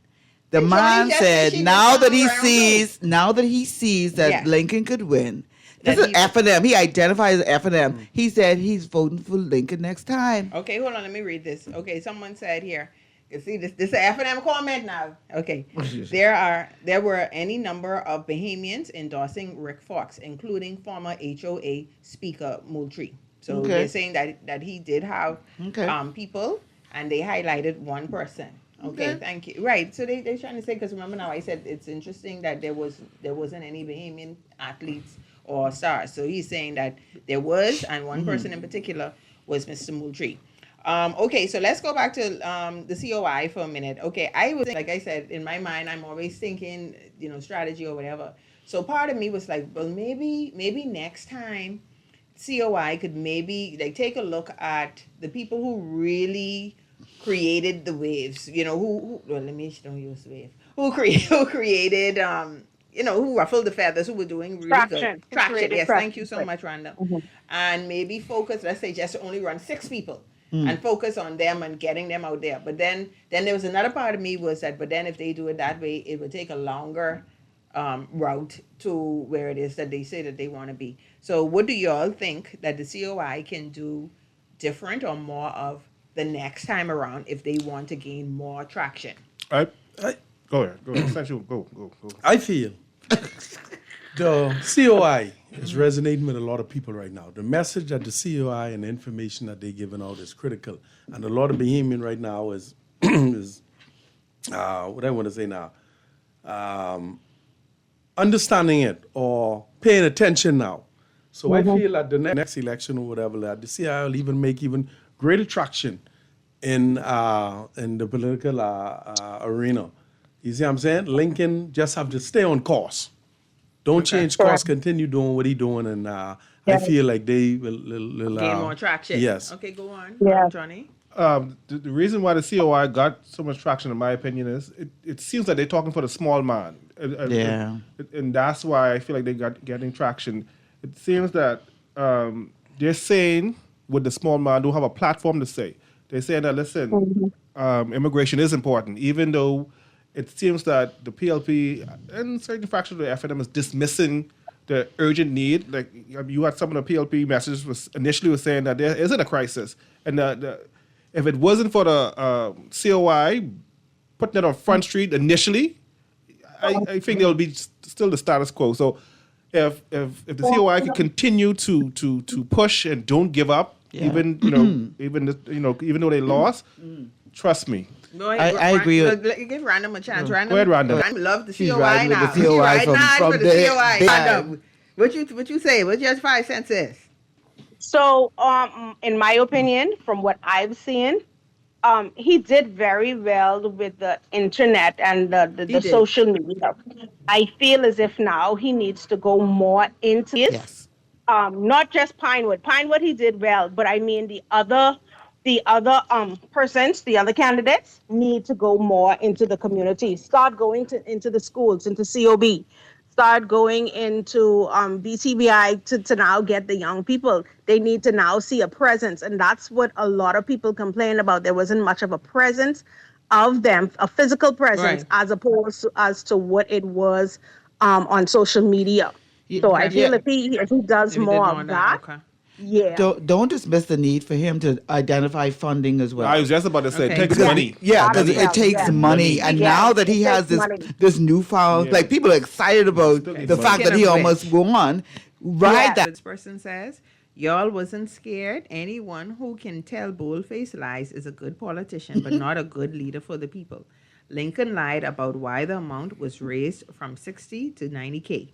The And man Johnny just said said she now just that he sound round sees that Yeah. Lincoln could win. That This is he- F&M. He identifies as F&M. He said he's voting for Lincoln next time. Okay, hold on. Let me read this. Okay, someone said here. You see, this is an F&M comment now. Okay, there were any number of Bahamians endorsing Rick Fox, including former HOA Speaker Moultrie. So Okay. they're saying that he did have Okay. people, and they highlighted one person. Okay, Okay. thank you. Right, so they're trying to say, because remember now I said it's interesting that there wasn't any Bahamian athletes or stars. So he's saying that there was, and one person in particular was Mr. Moultrie. Okay, so let's go back to the COI for a minute. Okay, I was, like I said, in my mind, I'm always thinking, strategy or whatever. So part of me was like, well, maybe next time COI could maybe like take a look at the people who really created the waves. Who well, let me don't use wave. Who created who ruffled the feathers, who were doing really Traction. good. Who Traction. created Yes, traction. thank you so much, Rhonda. And maybe focus, let's say just only run 6 people and focus on them and getting them out there. But then there was another part of me was that, but then if they do it that way, it would take a longer route to where it is that they say that they want to be. So what do y'all think that the COI can do different or more of the next time around if they want to gain more traction. Go ahead. Essential, go. I feel the COI is resonating with a lot of people right now. The message that the COI and the information that they're giving out is critical. And a lot of Bahamian right now is, what I want to say now, understanding it or paying attention now. So I feel that the next election or whatever, that the COI will even make even greater traction in the political arena. You see what I'm saying? Lincoln just have to stay on course. Don't change course. Continue doing what he's doing, and I feel like they will Gain more traction. Yes. Okay, go on, Johnny. The reason why the COI got so much traction, in my opinion, is it seems like they're talking for the small man. And that's why I feel like they got getting traction. It seems that they're saying what the small man don't have a platform to say. They're saying that, listen, immigration is important, even though it seems that the PLP and certain fractions of the FNM is dismissing the urgent need. Like you had some of the PLP messages was saying that there isn't a crisis, and if it wasn't for the COI putting it on Front Street initially, I think there will be still the status quo. So if the COI can continue to push and don't give up, even though they lost, trust me. I agree. Give Random a chance. Go ahead, Random. I love the She's COI riding now. with the COI from for the COI. Random. What you say? What's your 5 cents is? So, in my opinion, from what I've seen, he did very well with the internet and the social media. I feel as if now he needs to go more into this. Yes. Not just Pinewood. Pinewood he did well, but I mean the other persons, the other candidates need to go more into the community. Start going into the schools, into COB. Start going into BCBI to now get the young people. They need to now see a presence. And that's what a lot of people complain about. There wasn't much of a presence of them, a physical presence, as opposed to, as to what it was on social media. So I feel if he does more of that, Don't dismiss the need for him to identify funding as well. I was just about to say, it takes money. Yeah, because it takes money. And now that he has this newfound, like people are excited about the fact that he almost won. Right. This person says, y'all wasn't scared. Anyone who can tell bold-faced lies is a good politician, but not a good leader for the people. Lincoln lied about why the amount was raised from 60 to 90K.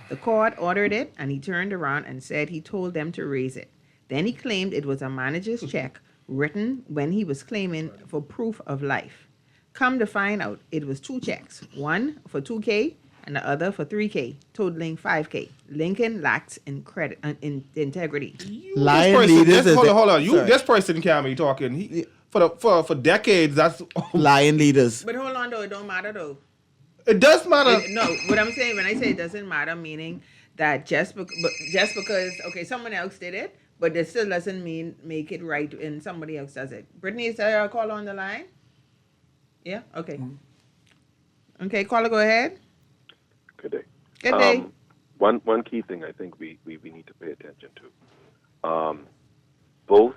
The court ordered it, and he turned around and said he told them to raise it. Then he claimed it was a manager's check written when he was claiming for proof of life. Come to find out, it was 2 checks, one for 2K and the other for 3K, totaling 5K. Lincoln lacks integrity. Hold on. This person can't be talking. For decades, that's lying leaders. But hold on, though. It don't matter, though. It does matter. What I'm saying when I say it doesn't matter, meaning that just because someone else did it, but it still doesn't mean make it right when somebody else does it. Brittany, is there a call on the line? Yeah. Okay. Okay, caller, go ahead. Good day. Good day. One key thing I think we need to pay attention to. Both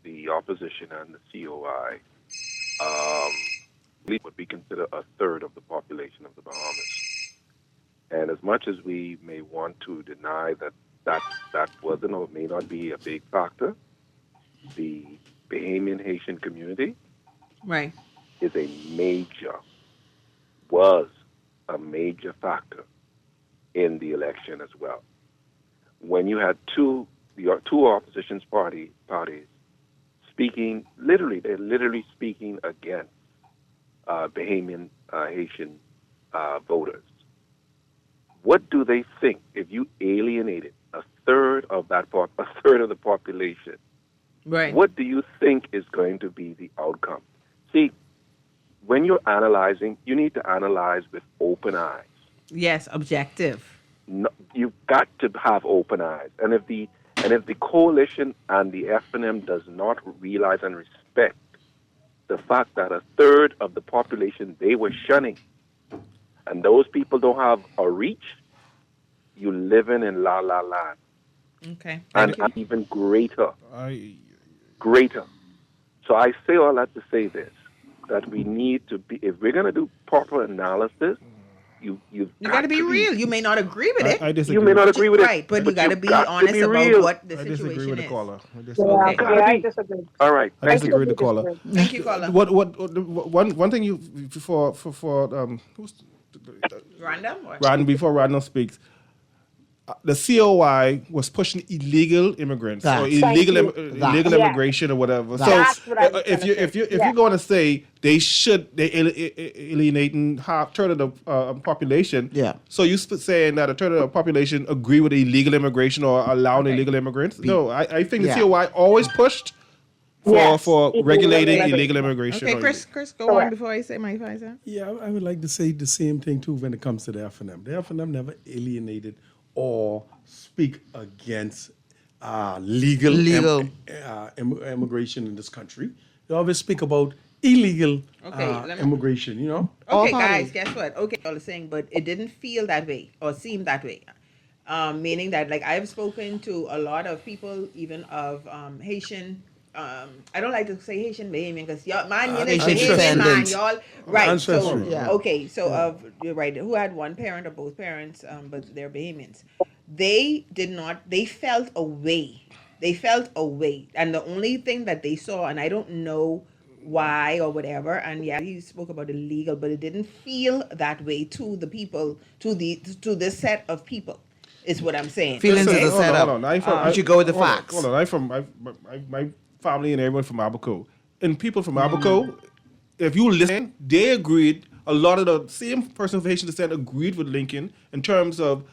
the opposition and the COI would be considered a third of the population of the Bahamas. And as much as we may want to deny that wasn't or may not be a big factor, the Bahamian Haitian community is was a major factor in the election as well. When you had two opposition parties speaking, they're literally speaking against Bahamian Haitian voters. What do they think if you alienated a third of the population? Right. What do you think is going to be the outcome? See, when you're analyzing, you need to analyze with open eyes. Yes, objective. No, you've got to have open eyes. And if the coalition and the FNM does not realize and respect the fact that a third of the population they were shunning, and those people don't have a reach, you living in la la land. Okay. And even greater. So I say all that to say this, that we need to be, if we're going to do proper analysis, you've got to be real. You may not agree with it. I disagree. You may not agree with it. Right, but you got to be got honest be about real. what the I situation disagree with the is. caller. I Yeah, disagree with the caller. yeah, I disagree. All right. I disagree with the caller. Thank you, caller. One thing you for who's Random? Or? Random before Random speaks. The COI was pushing illegal immigrants or illegal Yes. immigration or whatever. That's So what I was if gonna you say. you're going to say they alienating half third of the population. Yeah. So you saying that a third of the population agree with illegal immigration or allowing illegal immigrants? No, I think the COI always pushed for regulating illegal immigration. Okay, Chris, go on before I say my advisor. Yeah, I would like to say the same thing too when it comes to the FNM. The FNM never alienated or speak against legal immigration in this country. They always speak about illegal immigration, you know? Okay, guys, guess what? Okay, all the saying, but it didn't feel that way or seem that way. Meaning that, like, I've spoken to a lot of people, even of Haitian. I don't like to say Haitian Bahamian because y'all, man, y'all, right? So okay, so you're right. Who had one parent or both parents, but they're Bahamians. They did not. They felt away. They felt away, and the only thing that they saw, and I don't know why or whatever. And yeah, he spoke about illegal, but it didn't feel that way to the people, to this set of people. Is what I'm saying. Feelings is a setup. Hold on. You should go with the facts. Hold on. I'm from my family and everyone from Abaco. And people from Abaco, if you listen, they agreed, a lot of the same person of Haitian descent agreed with Lincoln in terms of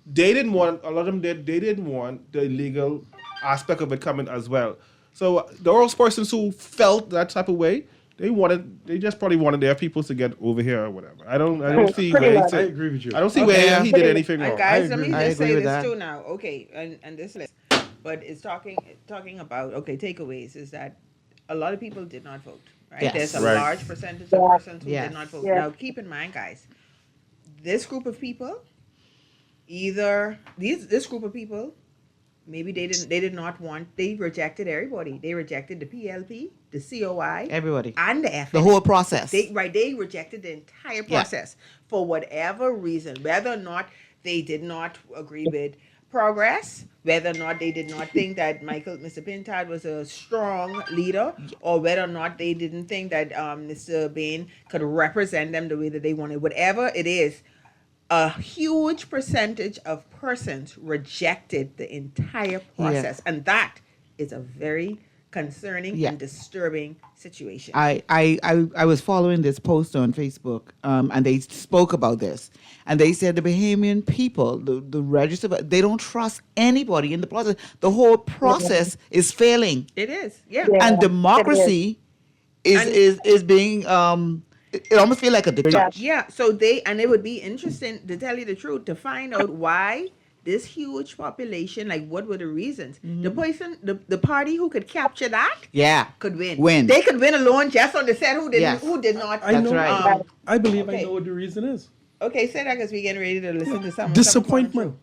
they didn't want the illegal aspect of it coming as well. So those persons who felt that type of way, they just probably wanted their people to get over here or whatever. I don't see where I agree with you. I don't see where he did anything wrong. And guys, let me just say this that. too now. Okay, and this list, but it's talking about takeaways is that a lot of people did not vote. Right? Yes. There's a Right. large percentage of persons who did not vote. Yes. Now keep in mind, guys, this group of people, this group of people, maybe they rejected everybody. They rejected the PLP, the COI, Everybody. and the FNM. The whole process. They rejected the entire process for whatever reason, whether or not they did not agree with progress, whether or not they did not think that Mr. Pintard was a strong leader, or whether or not they didn't think that Mr. Bain could represent them the way that they wanted. Whatever it is, a huge percentage of persons rejected the entire process, and that is a very concerning and disturbing situation. I was following this post on Facebook, and they spoke about this, and they said the Bahamian people, the register, they don't trust anybody in the process. The whole process is failing, It is, and democracy is being. It almost feels like a dictatorship. Yeah, so it would be interesting, to tell you the truth, to find out why this huge population, like what were the reasons? The person, the party who could capture that, could win. They could win alone just on the set who did not. That's right. I believe I know what the reason is. Okay, say that because we're getting ready to listen to some Disappointment.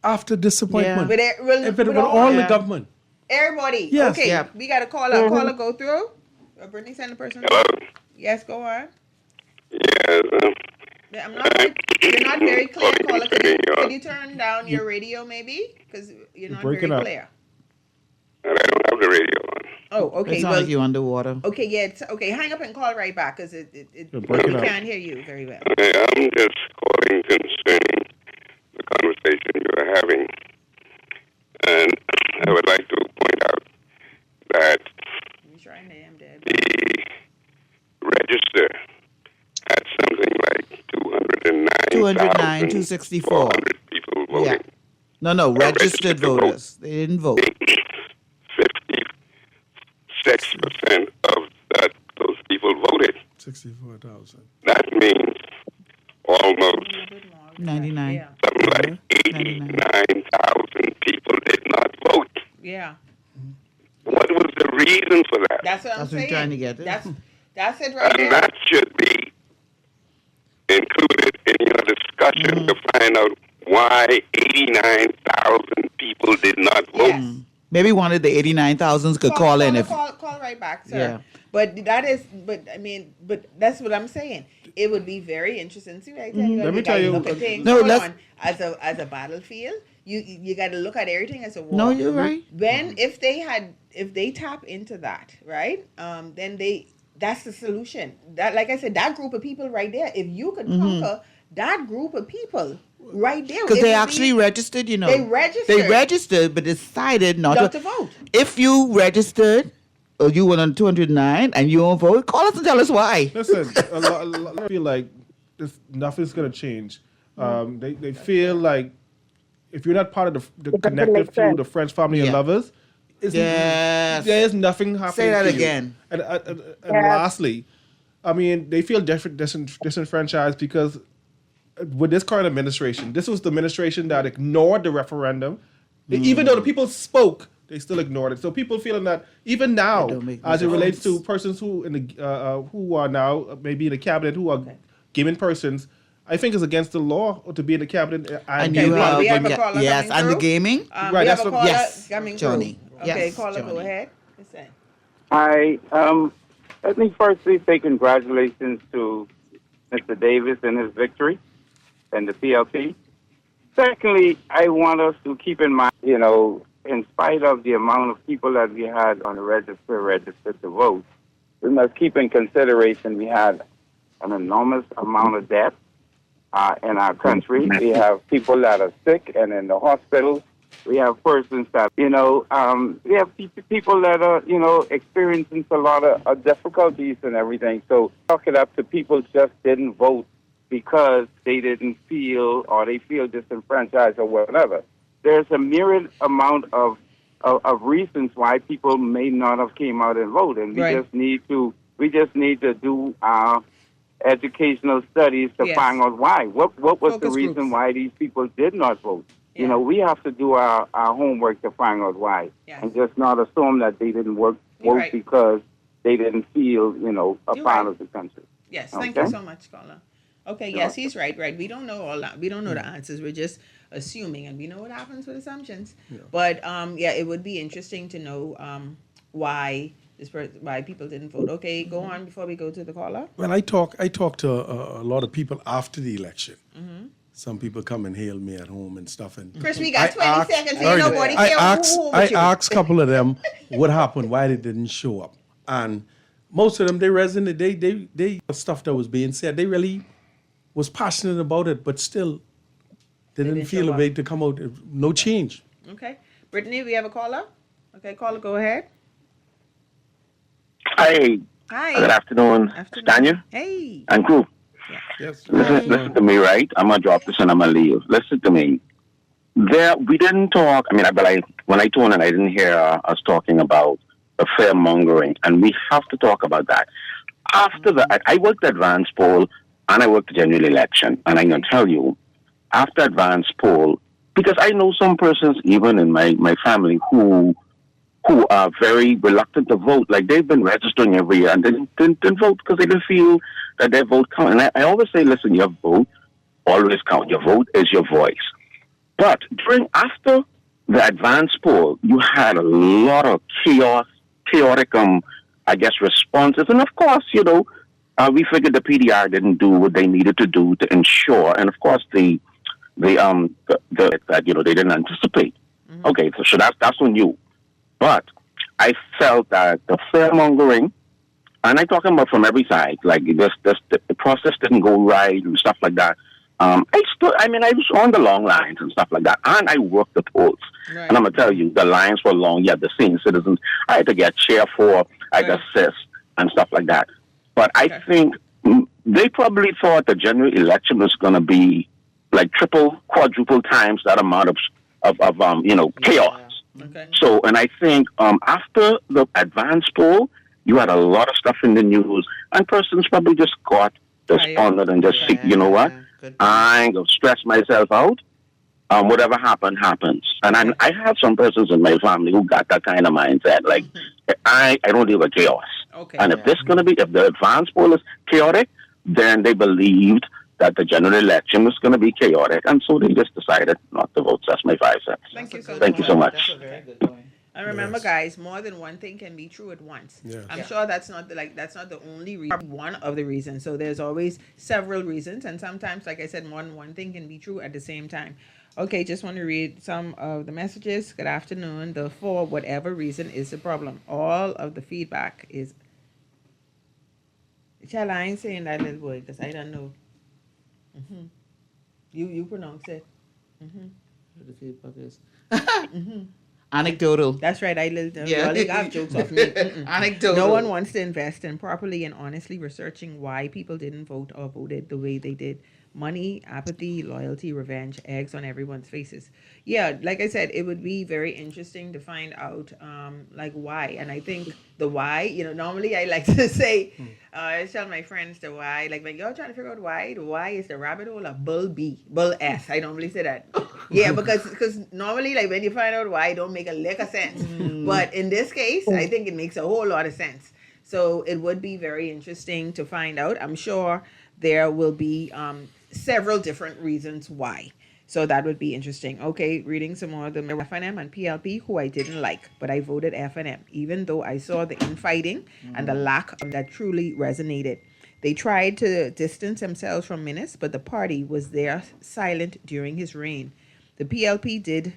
After disappointment. Yeah. If it were all the government. Everybody. Yes. Okay, Yeah. we got a caller. Caller, go through. Brittany, send the person. Hello? Yes, go on. Yes. I'm not. You're not very clear, caller. Could you turn down your radio, maybe? Because you're not very clear. And I don't have the radio on. Oh, okay. It sounds like you underwater. Okay, yeah. Okay, hang up and call right back because we can't hear you very well. Okay, I'm just calling concerning the conversation you are having. And I would like to point out that the register had something like 264 people voting. Yeah. No, registered voters. They didn't vote. 56% of those people voted. 64,000. That means almost 99. something like 89,000 people did not vote. Yeah. What was the reason for that? That's what I'm That's what saying. we're trying to get. That's it right And there. that should be included in your discussion to find out why 89,000 people did not vote. Yes. Maybe one of the 89,000 could call in if. Call right back, sir. Yeah. But that's what I'm saying. It would be very interesting. See, right there, Let me tell you. look at things. No, Hold let's- on. As a battlefield, you got to look at everything as a war. No, you're right. If they tap into that, right? Then that's the solution. That, like I said, that group of people right there. If you could conquer that group of people right there, Because they actually registered, They registered. They registered, but decided not to vote. If you registered, or you went on 209 and you don't vote, call us and tell us why. Listen, a lot feel like nothing's going to change. They feel like if you're not part of the connective few, the French family and lovers, Yes. there is nothing happening. Say that to you. again. And lastly, I mean, they feel disenfranchised because with this current administration, this was the administration that ignored the referendum. Even though the people spoke, they still ignored it. So people feeling that even now, as it relates to persons who who are now maybe in the cabinet who are given persons, I think it's against the law to be in the cabinet. And you have, yes, and the gaming. Right, that's what. Yes, coming Johnny. Through. Okay, Yes, caller, Johnny. go ahead. Listen. Let me firstly say congratulations to Mr. Davis and his victory and the PLP. Secondly, I want us to keep in mind, in spite of the amount of people that we had on the registered to vote, we must keep in consideration we had an enormous amount of death in our country. We have people that are sick and in the hospitals. We have persons that, we have people that are, experiencing a lot of difficulties and everything. So talk it up to people just didn't vote because they didn't feel or they feel disenfranchised or whatever. There's a myriad amount of reasons why people may not have came out and voted, and we just need to do our educational studies to find out why. What was Focus the reason groups. Why these people did not vote? Yeah. We have to do our homework to find out why, and just not assume that they didn't vote because they didn't feel, a part of the country. Yes, thank you so much, caller. Okay, yes, he's right. We don't know all that. We don't know the answers. We're just assuming, and we know what happens with assumptions. Yeah. But it would be interesting to know why why people didn't vote. Okay, go on before we go to the caller. Well, I talk to a lot of people after the election. Mm-hmm. Some people come and hail me at home and stuff. And Chris, we got 20 seconds. Ain't nobody care I asked a couple of them what happened, why they didn't show up, and most of them they resonated. They stuff that was being said. They really was passionate about it, but still they didn't feel a way to come out. No change. Okay, Brittany, we have a caller. Okay, caller, go ahead. Hi. Good afternoon, Stanya. Hey. And crew. Yeah. Yes. Listen to me, right? I'm gonna drop this and I'm gonna leave. Listen to me. We didn't talk. I mean, when I told it, I didn't hear us talking about the fear mongering, and we have to talk about that. After that, I worked advance poll and I worked the general election, and I'm gonna tell you, after advance poll, because I know some persons even in my family who are very reluctant to vote. Like they've been registering every year and they didn't vote because they didn't feel that their vote count. And I always say, listen, your vote always count. Your vote is your voice. But after the advance poll, you had a lot of chaotic, responses. And of course, we figured the PDR didn't do what they needed to do to ensure. And of course, they didn't anticipate. Mm-hmm. Okay, so that's on you. But I felt that the fear-mongering, and I'm talking about from every side, like the process didn't go right and stuff like that. I was on the long lines and stuff like that, and I worked the polls. Right. And I'm going to tell you, the lines were long. You had the senior citizens. I had to get chair for, I had to assist and stuff like that. But I think they probably thought the general election was going to be like triple, quadruple times that amount of chaos. Okay. So, and I think after the advance poll, you had a lot of stuff in the news, and persons probably just got despondent and just think, you know what, I ain't going to stress myself out. Whatever happens. And I have some persons in my family who got that kind of mindset. Like, I don't deal with chaos. Okay. And if the advance poll is chaotic, then they believed that the general election was going to be chaotic, and so they just decided not to vote. So that's my 5 cents. Thank you so much. Thank you so much. That's a very good point. And remember, Yes. guys, more than one thing can be true at once. Yes. I'm sure that's not the only reason. One of the reasons. So there's always several reasons, and sometimes, like I said, more than one thing can be true at the same time. Okay, just want to read some of the messages. Good afternoon. The for whatever reason is the problem. All of the feedback is. Child, I ain't saying that little boy because I don't know. Mm-hmm. You pronounce it. Mm-hmm. The feedback is anecdotal. That's right. You Yeah. only got jokes off me. Anecdotal. No one wants to invest in properly and honestly researching why people didn't vote or voted the way they did. Money, apathy, loyalty, revenge, eggs on everyone's faces. Yeah, like I said, it would be very interesting to find out, like why. And I think the why, normally I like to say, I tell my friends the why, like when you're trying to figure out why, the why is the rabbit hole of bull S. I normally say that. Yeah, because normally, like when you find out why, it don't make a lick of sense. But in this case, I think it makes a whole lot of sense. So it would be very interesting to find out. I'm sure there will be several different reasons why. So that would be interesting. Okay, reading some more of the FNM and PLP, who I didn't like, but I voted FNM, even though I saw the infighting and the lack of that truly resonated. They tried to distance themselves from Minnis, but the party was there silent during his reign. The PLP did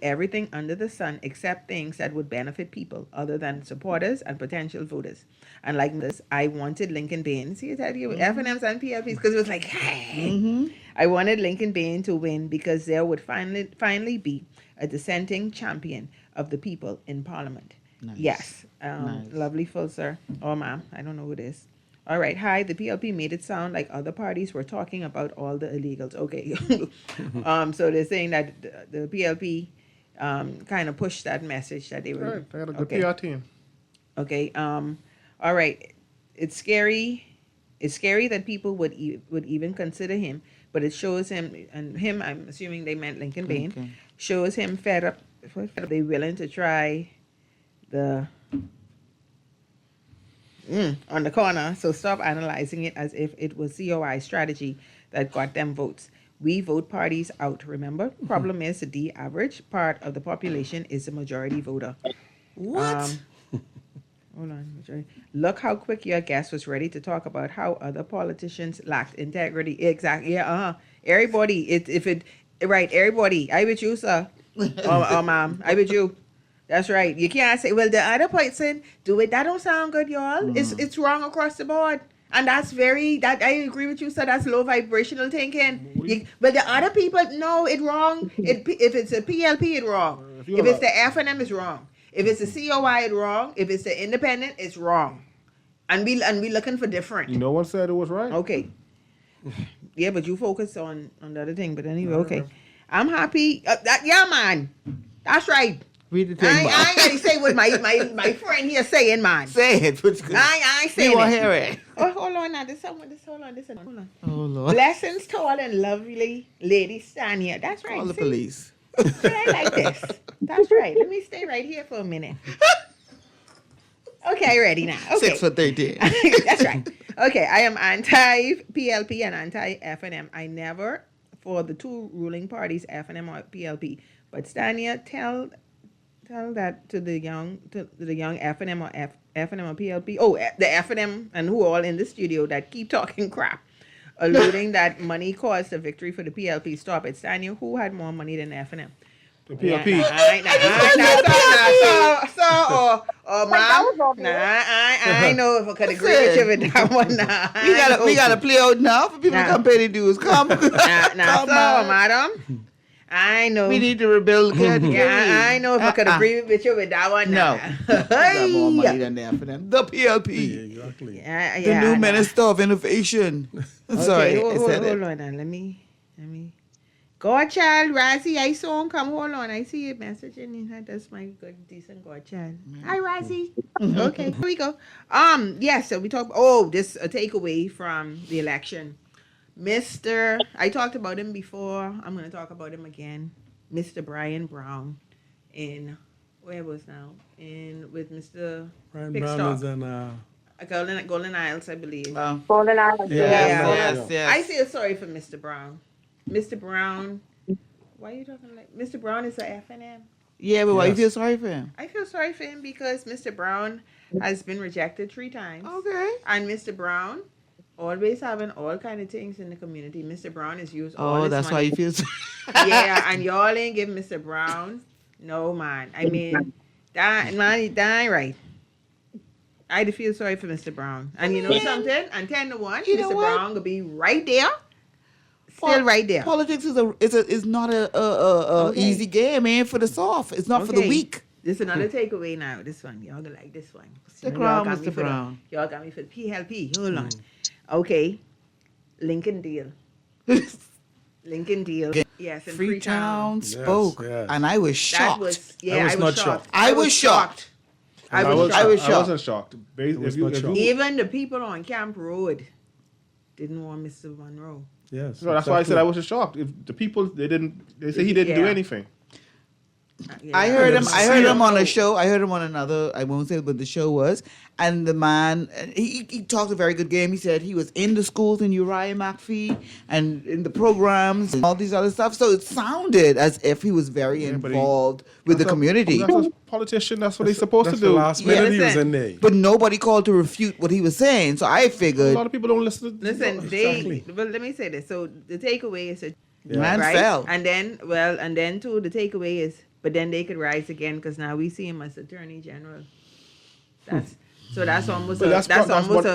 everything under the sun except things that would benefit people other than supporters and potential voters. And like this, I wanted Lincoln Bain. See, I tell you, FNMs and PLPs, because it was like, hey. I wanted Lincoln Bain to win because there would finally be a dissenting champion of the people in Parliament. Nice. Yes. Nice. Lovely full, sir. Oh, ma'am. I don't know who it is. All right. Hi. The PLP made it sound like other parties were talking about all the illegals. Okay. So they're saying that the PLP kind of pushed that message that they were. Right, they got a good okay. PR team. Okay. All right. It's scary. It's scary that people would even consider him, but it shows him, and him, I'm assuming they meant Lincoln Bain, Okay. shows him fed up. They're willing to try the on the corner. So stop analyzing it as if it was COI strategy that got them votes. We vote parties out, remember? Problem is the average part of the population is a majority voter. What? Hold on. Majority. Look how quick your guest was ready to talk about how other politicians lacked integrity. Exactly. Yeah, everybody, everybody. I with you, sir. Oh, ma'am. I with you. That's right. You can't say, well, the other person do it. That don't sound good, y'all. It's wrong across the board. And that's I agree with you, sir. That's low vibrational thinking. But the other people, no, it wrong. If it's a PLP, it wrong. If it's the FNM, it's wrong. If it's the COI, it's wrong. If it's the independent, it's wrong. And we looking for different. No one said it was right. Okay. Yeah, but you focus on the other thing. But anyway, okay. I'm happy. Yeah, man. That's right. Read the thing. I ain't gonna say what my friend here saying, man. Say it. I ain't saying We want it. to hear it. Oh, hold on now. Hold on. Oh, Lord. Blessings tall and lovely Lady Stanya. That's right. Call the See? police. I like this. That's right. Let me stay right here for a minute. Okay, ready now. Okay. 6 for 13. That's right. Okay, I am anti-PLP and anti-FNM. I never for the two ruling parties, FNM or PLP. But Stanya, tell that to the young FNM or FNM or PLP. Oh, the FNM and who all in the studio that keep talking crap, alluding that money caused a victory for the PLP. Stop it, Stanya. Who had more money than FNM? The PLP. I know if I could agree with you with that one. We gotta play out now for people to come pay the dues. Come, madam. I know. We need to rebuild. Yeah, I know if I could agree with you with that one. No. Got more money than that for them. The PLP. Exactly. The new Minister of Innovation. Sorry. Hold on. Let me. Godchild, Razzie, I saw him come. Hold on. I see your message in here. That's my good, decent Godchild. Hi, Razzie. Okay, here we go. Yes, so we talk. This a takeaway from the election. I talked about him before. I'm going to talk about him again. Mr. Brian Brown with Mr. Brian Big Brown Stock. is in Golden Isles, I believe. Golden Island. Yes. I feel sorry for Mr. Brown. Mr. Brown, why are you talking like Mr. Brown is a FNM? Yeah, but why you Yes. feel sorry for him? I feel sorry for him because Mr. Brown has been rejected 3 times. Okay. And Mr. Brown always having all kind of things in the community. Mr. Brown is used all his That's why money. you feel sorry. Yeah, and y'all ain't give Mr. Brown no man. I mean, that ain't right. I feel sorry for Mr. Brown. And you know something? And 10 to 1, You know Mr. what? Brown will be right there. Still right there. Politics is not a easy game, man. For the soft, it's not for the weak. This is another takeaway now. This one. Y'all gonna like this one. Stick Y'all around, got me Mr. for Brown. Y'all got me for the PLP. Hold on. Okay. Lincoln deal. Lincoln deal. Yes, in Freetown Freetown. spoke, yes. and I was That shocked. was I was not shocked. I was shocked. I I was was shocked. I wasn't shocked. was not shocked. Even the people on Camp Road didn't want Mr. Monroe. Yes. So that's why I said I exactly. wasn't shocked. If the people they say he didn't do Yeah. anything. I heard him. I heard him on a Yeah. show. I heard him on another. I won't say what the show was. And the man, he talked a very good game. He said he was in the schools in Uriah McPhee and in the programs and all these other stuff. So it sounded as if he was very but involved with the community. That's a politician. That's what he's supposed That's to do. the last minute he was listen. in there. But nobody called to refute what he was saying. So I A figured lot of people don't listen. Listen, Exactly. well, let me say this. So the takeaway is, man right? fell. And then too, the takeaway is, but then they could rise again because now we see him as Attorney General. That's almost But that's almost what-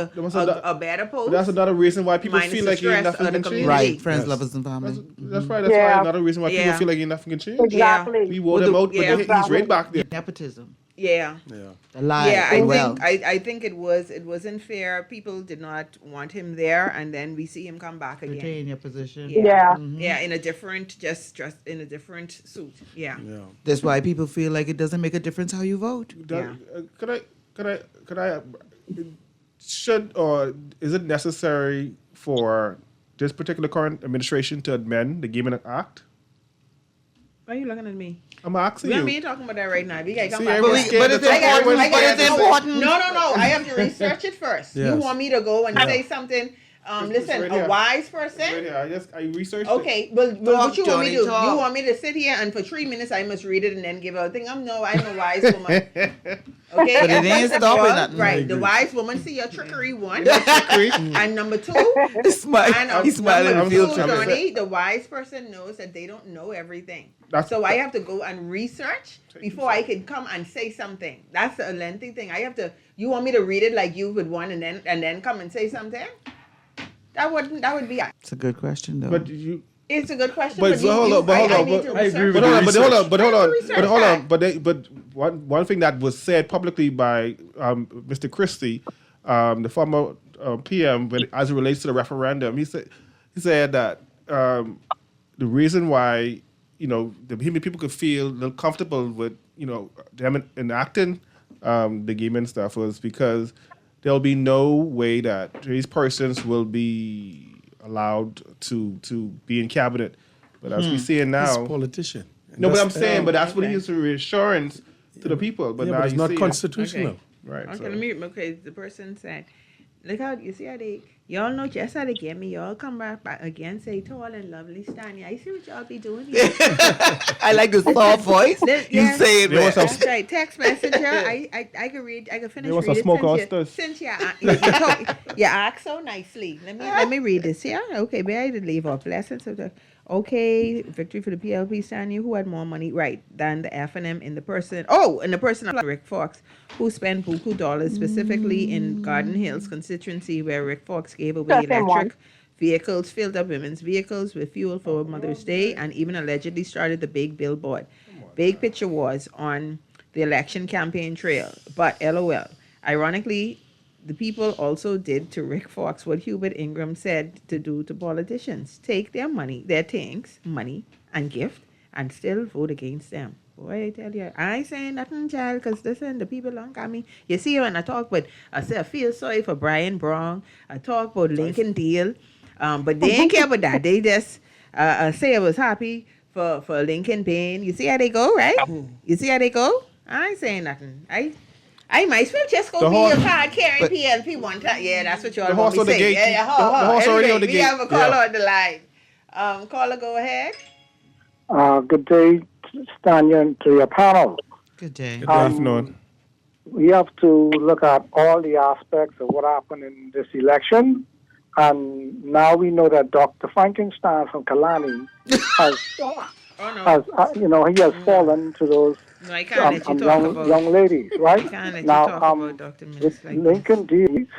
a better post. That's another reason why people Minus feel the like he ain't stress nothing of the can change. community. right, friends, Yes. lovers, and family. That's right. That's Yeah. why another reason why people Yeah. feel like ain't nothing can change. Exactly. We wore them out, but Yeah. he's right back there. Nepotism. Yeah. Yeah. The lie. Yeah, I well. think I think it wasn't fair. People did not want him there, and then we see him come back again. Retain your position. Yeah. Yeah, in a different, just in a different suit. Yeah. Yeah. That's why people feel like it doesn't make a difference how you vote. Could I should or is it necessary for this particular current administration to amend the Gaming Act? Why are you looking at me? I'm asking We you. ain't talking about that right now. We gotta come See, back. everyone's scared to talk. it's important. No. I have to research it first. You Yes. want me to go and say something? Listen, right a here. wise Right person. here, I researched it. Okay, but what you want me to do? Johnny, talk. You want me to sit here and for 3 minutes I must read it and then give out a thing? I'm a wise woman. Okay, But it and ain't first of stopping all, nothing. right? The wise woman see your trickery one, and number 2, He's smiling. and He's smiling. number in the 2, field trip. Johnny, the wise person knows that they don't know everything. So I have to go and research before I can come and say something. That's a lengthy thing. I have to. You want me to read it like you would want, and then come and say something? That would be. It's a good question, though. But you. It's a good question. But you, hold on, but hold I on, need but to I agree research with But hold on, that. but hold on, but hold on, Research but hold on. that. But one thing that was said publicly by Mr. Christie, the former PM, as it relates to the referendum, he said that the reason why the people could feel a little comfortable with them enacting the gaming stuff was because there'll be no way that these persons will be allowed to be in cabinet. But as we see it He's a now, politician. And no, but I'm that's- saying, but that's what he is a reassurance to the people. But yeah, now but it's you not see constitutional. Okay. right? Okay, so- okay, the person said, look how, you see how y'all know just how they get me. Y'all come back again, say tall and lovely Stanya. I see what y'all be doing here. I like the soft voice. You say it, They want man. some- That's right. Text messenger. I can read. I can finish want some reading. smoke oysters. Since you ask so nicely. Let me read this. Yeah. Okay. But I did leave off lessons of the. Okay, victory for the PLP Stanya, who had more money, right, than the F&M in the person. Oh, in the person of Rick Fox, who spent buku dollars specifically in Garden Hills constituency, where Rick Fox gave away That's the one. electric vehicles, filled up women's vehicles with fuel for Mother's Day, and even allegedly started the big billboard. Big picture was on the election campaign trail, but LOL. Ironically, the people also did to Rick Fox what Hubert Ingram said to do to politicians. Take their money, their things, money, and gift, and still vote against them. Boy, I tell you, I ain't saying nothing, child, because listen, the people don't got me. You see, when I talk about, I say I feel sorry for Brian Brown, I talk about Lincoln Deal, but they ain't care about that. They just say I was happy for Lincoln Payne. You see how they go, right? You see how they go? I ain't saying nothing. I might as well just go The be horse- a card carrying but- PLP one time. Yeah, that's what y'all The want horse me on the say. gate. Yeah, The horse already on the we gate. have a caller Yeah. on the line. Caller, go ahead. Good day, Stanya, and to your panel. Good day. Good afternoon. We have to look at all the aspects of what happened in this election. And now we know that Dr. Frankenstein from Kalani has, he has fallen to those No, I can't let you talk about young ladies, right? I can't let Now, you talk about Dr. Mills with like Lincoln Deeds,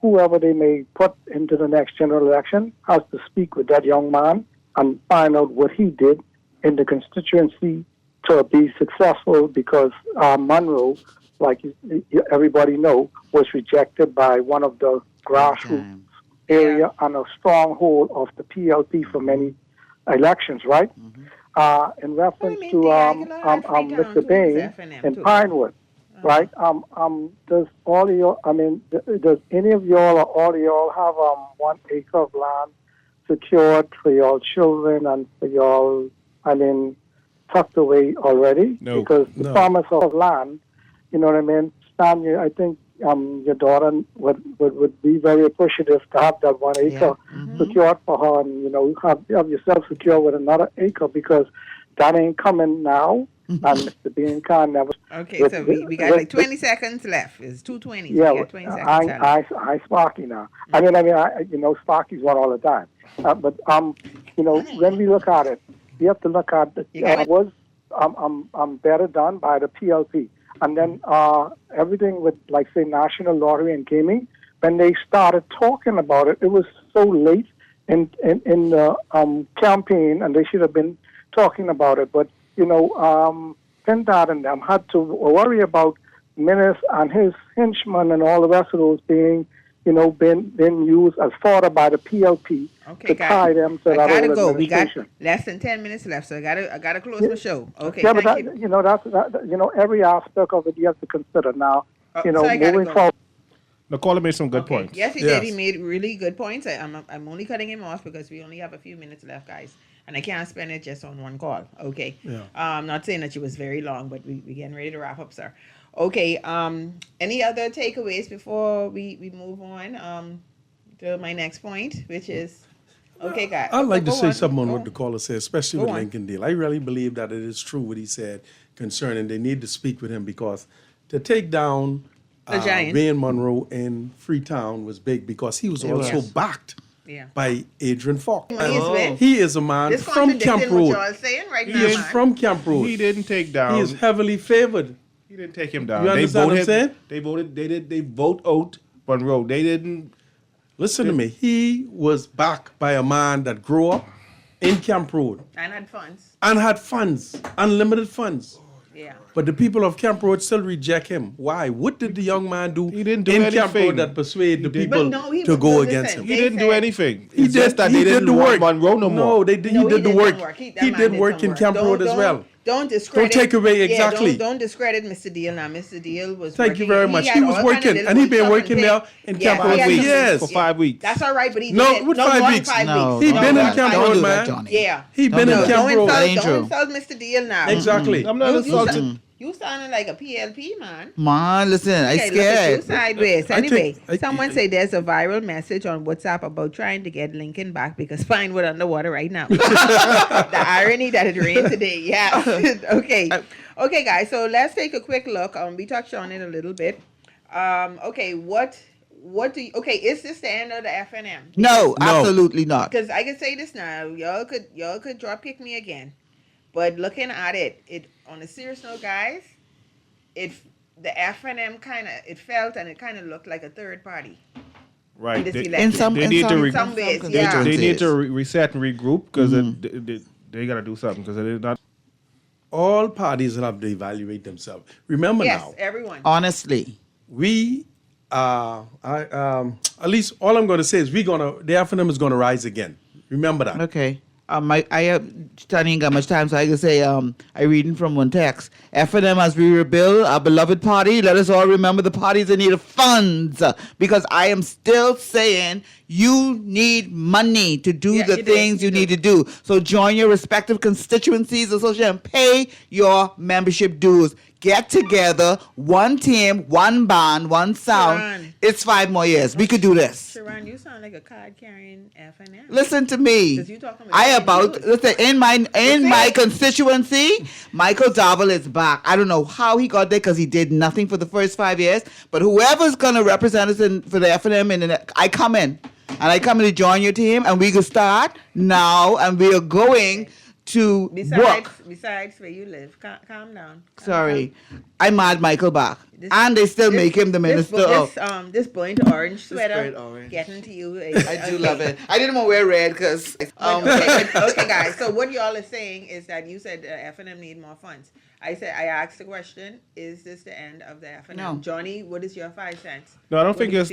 whoever they may put into the next general election has to speak with that young man and find out what he did in the constituency to be successful, because Monroe, like everybody know, was rejected by one of the grassroots area and a stronghold of the PLP for many elections, right? In reference to Mr. Bain in Pinewood, right? Does all of y'all, does any of y'all or all of y'all have 1 acre of land secured for your children and for y'all, tucked away already? No. Because the promise of land, you know what I mean? Stanya, I think your daughter would be very appreciative to have that 1 acre secured for her, and have yourself secure with another acre, because that ain't coming now. And Mr. Bean Khan never. Okay, so we got like 20 seconds left. It's 2:20. So Yeah, we got 20 seconds left. I Sparky now. Sparky's one all the time. But when we look at it, we have to look at was better done by the PLP. And then everything with, like, say, National Lottery and Gaming, when they started talking about it, it was so late in the campaign, and they should have been talking about it. But, Pindad and them had to worry about Minnis and his henchmen and all the rest of those being, been used as fodder by the PLP to tie them to that I gotta old go. We got administration. less than 10 minutes left, so I gotta close my show. Okay, Yeah, but thank you. every aspect of it you have to consider now. So I gotta Moving go. forward. Nicola made some good points. Yes, he did. He made really good points. I'm only cutting him off because we only have a few minutes left, guys. And I can't spend it just on one call. Okay. Yeah. I'm not saying that she was very long, but we're getting ready to wrap up, sir. Okay. Any other takeaways before we move on to my next point, which is, okay, guys. I'd like to Go say on. something on Go what on. the caller said, especially Go with on. Lincoln Deal. I really believe that it is true what he said concerning they need to speak with him, because to take down The giant. Wayne Monroe in Freetown was big, because he was also backed by Adrian Falk. And he is a man This from Camp contradicting what Road. y'all saying right He now, is man. from Camp Road. He didn't take down. He is heavily favored. He didn't take him down. You understand what I'm saying? They voted. They vote out Monroe. They didn't. Listen to me. He was backed by a man that grew up in Camp Road And had funds. and had funds, unlimited funds. Yeah. But the people of Camp Road still reject him. Why? What did the young man do, He didn't do in Camp anything. Road that persuaded the He didn't. people But no, he- to go listen, against him? He didn't do anything. He It's just that he they did didn't the want work. Monroe no more. No, he did the did work. some work. He That man did work some in Camp Road as well. Don't discredit. Don't take away Yeah, exactly. don't discredit Mr. Deal now. Mr. Deal was. Thank you working. very much. had He was all kind of working, little and he been stuff working and there things. in Yeah, Camp he Road had for some- years. For 5 weeks. That's all right, but he No, did with no, 5 more than weeks. 5 No, weeks. He No, been more in than Camp 5 Road, weeks. man. Yeah. He been No, in Camp don't Road. insult, don't insult Mr. Deal now. Exactly. I'm not insulted. You sounding like a PLP man. Man, listen, I Okay, look at you scared. sideways. I Anyway, think- someone say there's a viral message on WhatsApp about trying to get Lincoln back because Pinewood underwater right now. The irony that it rained today. Yeah. Okay. Okay, guys. So let's take a quick look. We touched on it a little bit. Okay, what do you? Okay, is this the end of the FNM? No, absolutely not. Because I can say this now. Y'all could drop kick me again, but looking at it on a serious note, guys, the FNM it felt and it kind of looked like a third party. Right. This They, election. they need to in some ways, yeah. they need to reset and regroup because they got to do something because they're not. All parties have to evaluate themselves. Remember Yes, now, everyone. Honestly. we at least all I'm going to say is the FNM is going to rise again. Remember that. Okay. I have standing got much time, so I can say I reading from one text. FNM as we rebuild our beloved party, let us all remember the parties in need of funds. Because I am still saying you need money to do the things you need to do. So join your respective constituencies association and pay your membership dues. get together, one team, one band, one sound. Sharon. It's 5 more years. We could do this. Sharon, you sound like a card carrying FNM. Listen to me. 'Cause you talking about Listen, in my constituency, Michael Darville is back. I don't know how he got there because he did nothing for the first 5 years. But whoever's gonna represent us for the FNM, I come in to join your team, and we can start now, and we are going to work. Besides where you live, calm down. Sorry, I mad Michael back, and they still make him the minister of. This burnt orange sweater, burnt orange. getting to you. I do love it. I didn't want to wear red because. Okay, guys. So what y'all are saying is that you said FNM need more funds. I asked the question: is this the end of the FNM? No. Johnny, what is your 5 cents? No, I don't think it's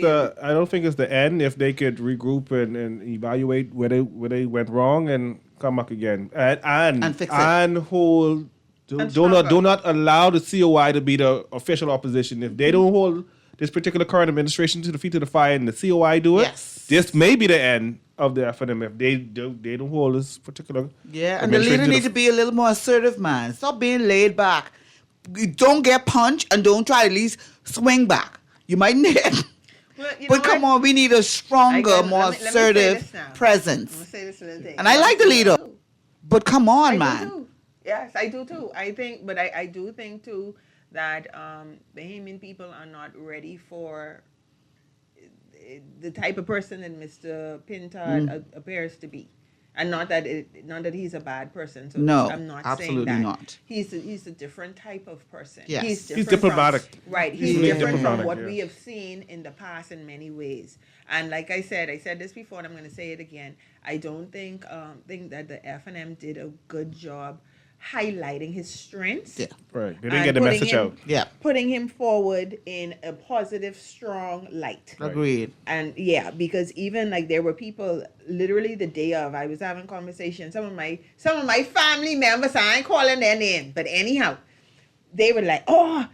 the end. If they could regroup and evaluate where they went wrong and come back again and fix it. And hold. Do not allow the COI to be the official opposition. If they don't hold this particular current administration to the feet of the fire and the COI do it, this may be the end of the FNM if they don't hold this particular. Yeah, and the leader needs to be a little more assertive, man. Stop being laid back. You don't get punched and don't try to at least swing back. You might need it. Well, but come on, we need a stronger, more assertive presence. I'm gonna say this little thing. And I like the leader. But come on, man. Yes, I do too. I think, but I do think too that Bahamian people are not ready for the type of person that Mr. Pintard appears to be, and not that he's a bad person. So no, I'm not absolutely saying that. not. He's a different type of person. Yes. He's diplomatic. He's different from what we have seen in the past in many ways. And like I said this before, and I'm going to say it again. I don't think that the FNM did a good job highlighting his strengths. Yeah. Right. They didn't get the message out. Yeah. Putting him forward in a positive, strong light. Right. Agreed. And yeah, because even like there were people literally the day of, I was having conversations. Some of my family members, I ain't calling their name, but anyhow, they were like, oh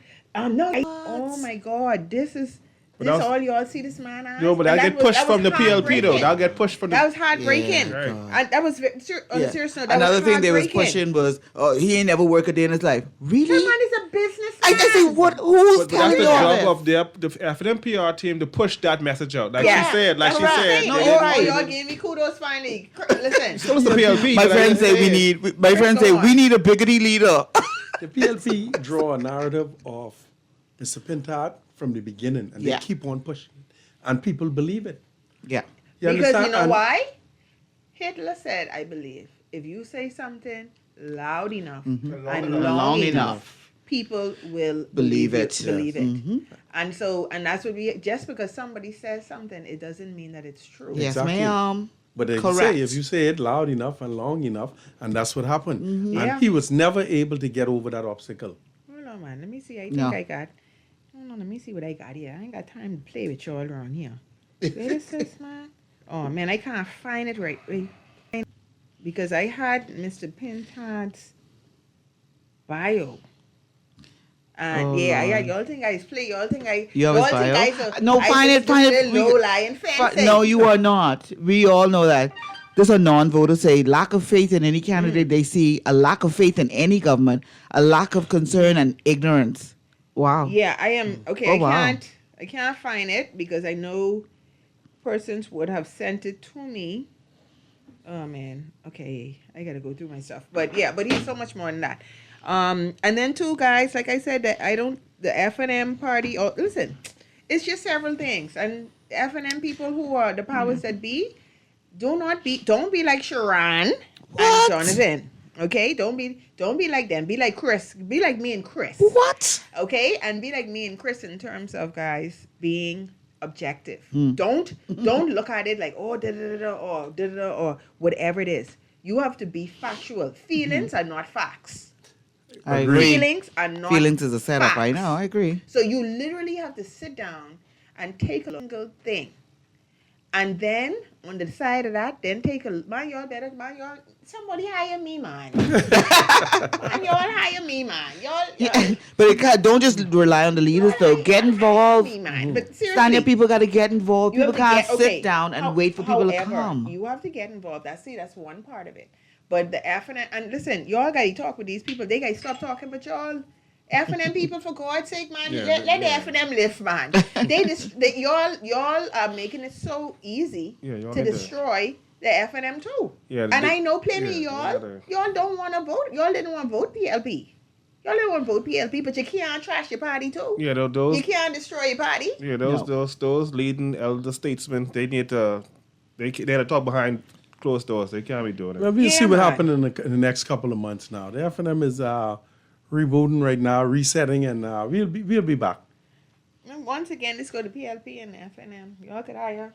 my God, this all y'all see this man as? No, but that get pushed from the PLP though. That'll get pushed from the. That was heartbreaking. Yeah, right. And that was serious note. Another thing they was pushing was, he ain't never worked a day in his life. Really? That man is a businessman. I say, who's telling you all But that's the job of the FNM PR team to push that message out. Like Yeah. she said. No, y'all gave me kudos finally. Listen. So was the PLP. My friends say we need a biggity leader. The PLP draw a narrative of Mr. Pintard from the beginning, and they keep on pushing it, and people believe it. Yeah. Because you know why? Hitler said, I believe, if you say something loud enough and long enough, people will believe it. Mm-hmm. And that's what just because somebody says something, it doesn't mean that it's true. Yes, ma'am. But if you say it loud enough and long enough, and that's what happened. Mm-hmm. And he was never able to get over that obstacle. Hold on, man. Let me see. I think I got. Hold on, let me see what I got here. I ain't got time to play with y'all around here. Where is this, man? Oh, man, I can't find it right. Wait. Because I had Mr. Pintard's bio. And y'all think I play. Y'all think I. You have his bio? No, find it. Low lying fancy. No, you are not. We all know that. There's a non-voter say lack of faith in any candidate. They see a lack of faith in any government, a lack of concern and ignorance. Wow. Yeah, I am. Okay, Oh, wow. I can't find it because I know persons would have sent it to me. Oh man. Okay, I gotta go through my stuff. But he's so much more than that. And then too, guys, like I said, that the FNM party. Oh, listen, it's just several things, and FNM people who are the powers that be, don't be like Sharon and Jonathan. Okay, don't be like them. Be like Chris. Be like me and Chris. What? Okay, and be like me and Chris in terms of guys being objective. Don't look at it like or whatever it is. You have to be factual. Feelings are not facts. I agree. Feelings are not. Feelings is a setup. facts. I know. I agree. So you literally have to sit down and take a single thing, and then on the side of that, then take a somebody hire me, man. And y'all hire me, man. But don't just rely on the leaders, though. Get involved. Me, man. But seriously, Stanya, people got to get involved. you People have to can't sit down and wait for people to however, come. You have to get involved. That's one part of it. But the FNM, and listen, y'all got to talk with these people. They got to stop talking, but y'all F&M people, for God's sake, man, Yeah, let the yeah. F&M live, man. Y'all are making it so easy Yeah, y'all to need to- destroy the F&M too. Yeah, and they- I know plenty yeah, of y'all don't want to vote. Y'all didn't want to vote PLP. Y'all didn't want to vote PLP, but you can't trash your party too. Yeah, those. You can't destroy your party. Yeah, those leading elder statesmen, they need to, they had to talk behind closed doors. They can't be doing it. Well, we'll Yeah, see what man. happens in the next couple of months now. The F&M is rebooting right now, resetting, and we'll be back. And once again, let's go to PLP and F&M. Y'all could hire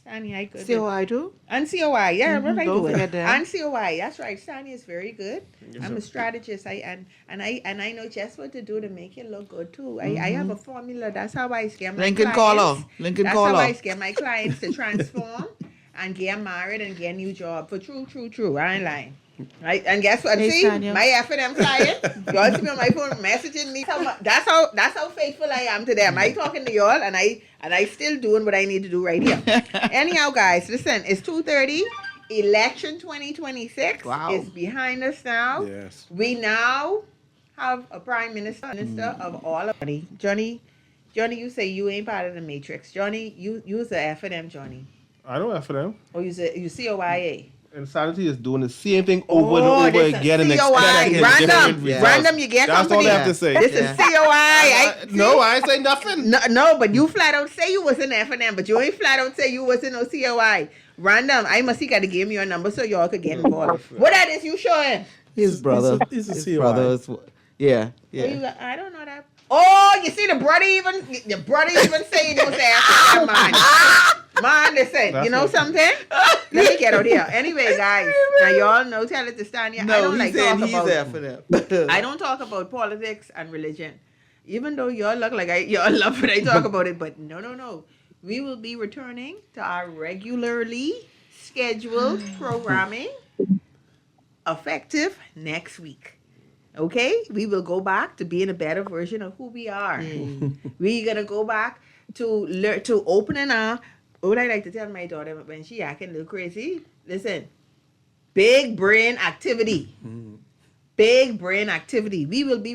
Stanya. I could. COI too? And COI, yeah, what I Don't doing? forget that. And COI, that's right. Stanya is very good. I'm a strategist. I know just what to do to make it look good too. I have a formula. That's how I scare my Lincoln clients. Caller. Lincoln That's Caller. how I scare my clients to transform and get married and get a new job. For true. I ain't lying. Right, and guess what? Hey, See, Stanya. my F&M client, y'all see me on my phone messaging me. That's how faithful I am to them. I talking to y'all, and I still doing what I need to do right here. Anyhow, guys, listen, it's 2:30. Election 2026 is behind us now. Yes. We now have a prime minister of all of Johnny, you say you ain't part of the matrix. Johnny, you's a F&M, Johnny. I know F&M. Or you COIA. Insanity is doing the same thing over and over this is again and COI. expecting different Random, results. random, you get That's all company. I have to say. This is COI. No, I ain't say nothing. No, but you flat out say you was in F&M, but you ain't flat out say you was in no COI. Random, I must see got to give me your number so y'all could get involved. What that is you showing? His brother. He's a His COI. brother's. Yeah. I don't know that. Oh, you see the brother even saying you was F&M, man. Man, listen, you know something? Let me get out here. Anyway, guys, now y'all know Tell It to Stanya. No, I don't he's like saying talk he's about F&M. I don't talk about politics and religion. Even though y'all look like y'all love when I talk about it, but no. We will be returning to our regularly scheduled programming effective next week. Okay? We will go back to being a better version of who we are. We're going to go back to opening our, what I like to tell my daughter when she acting a little crazy, listen, big brain activity. Big brain activity. We will be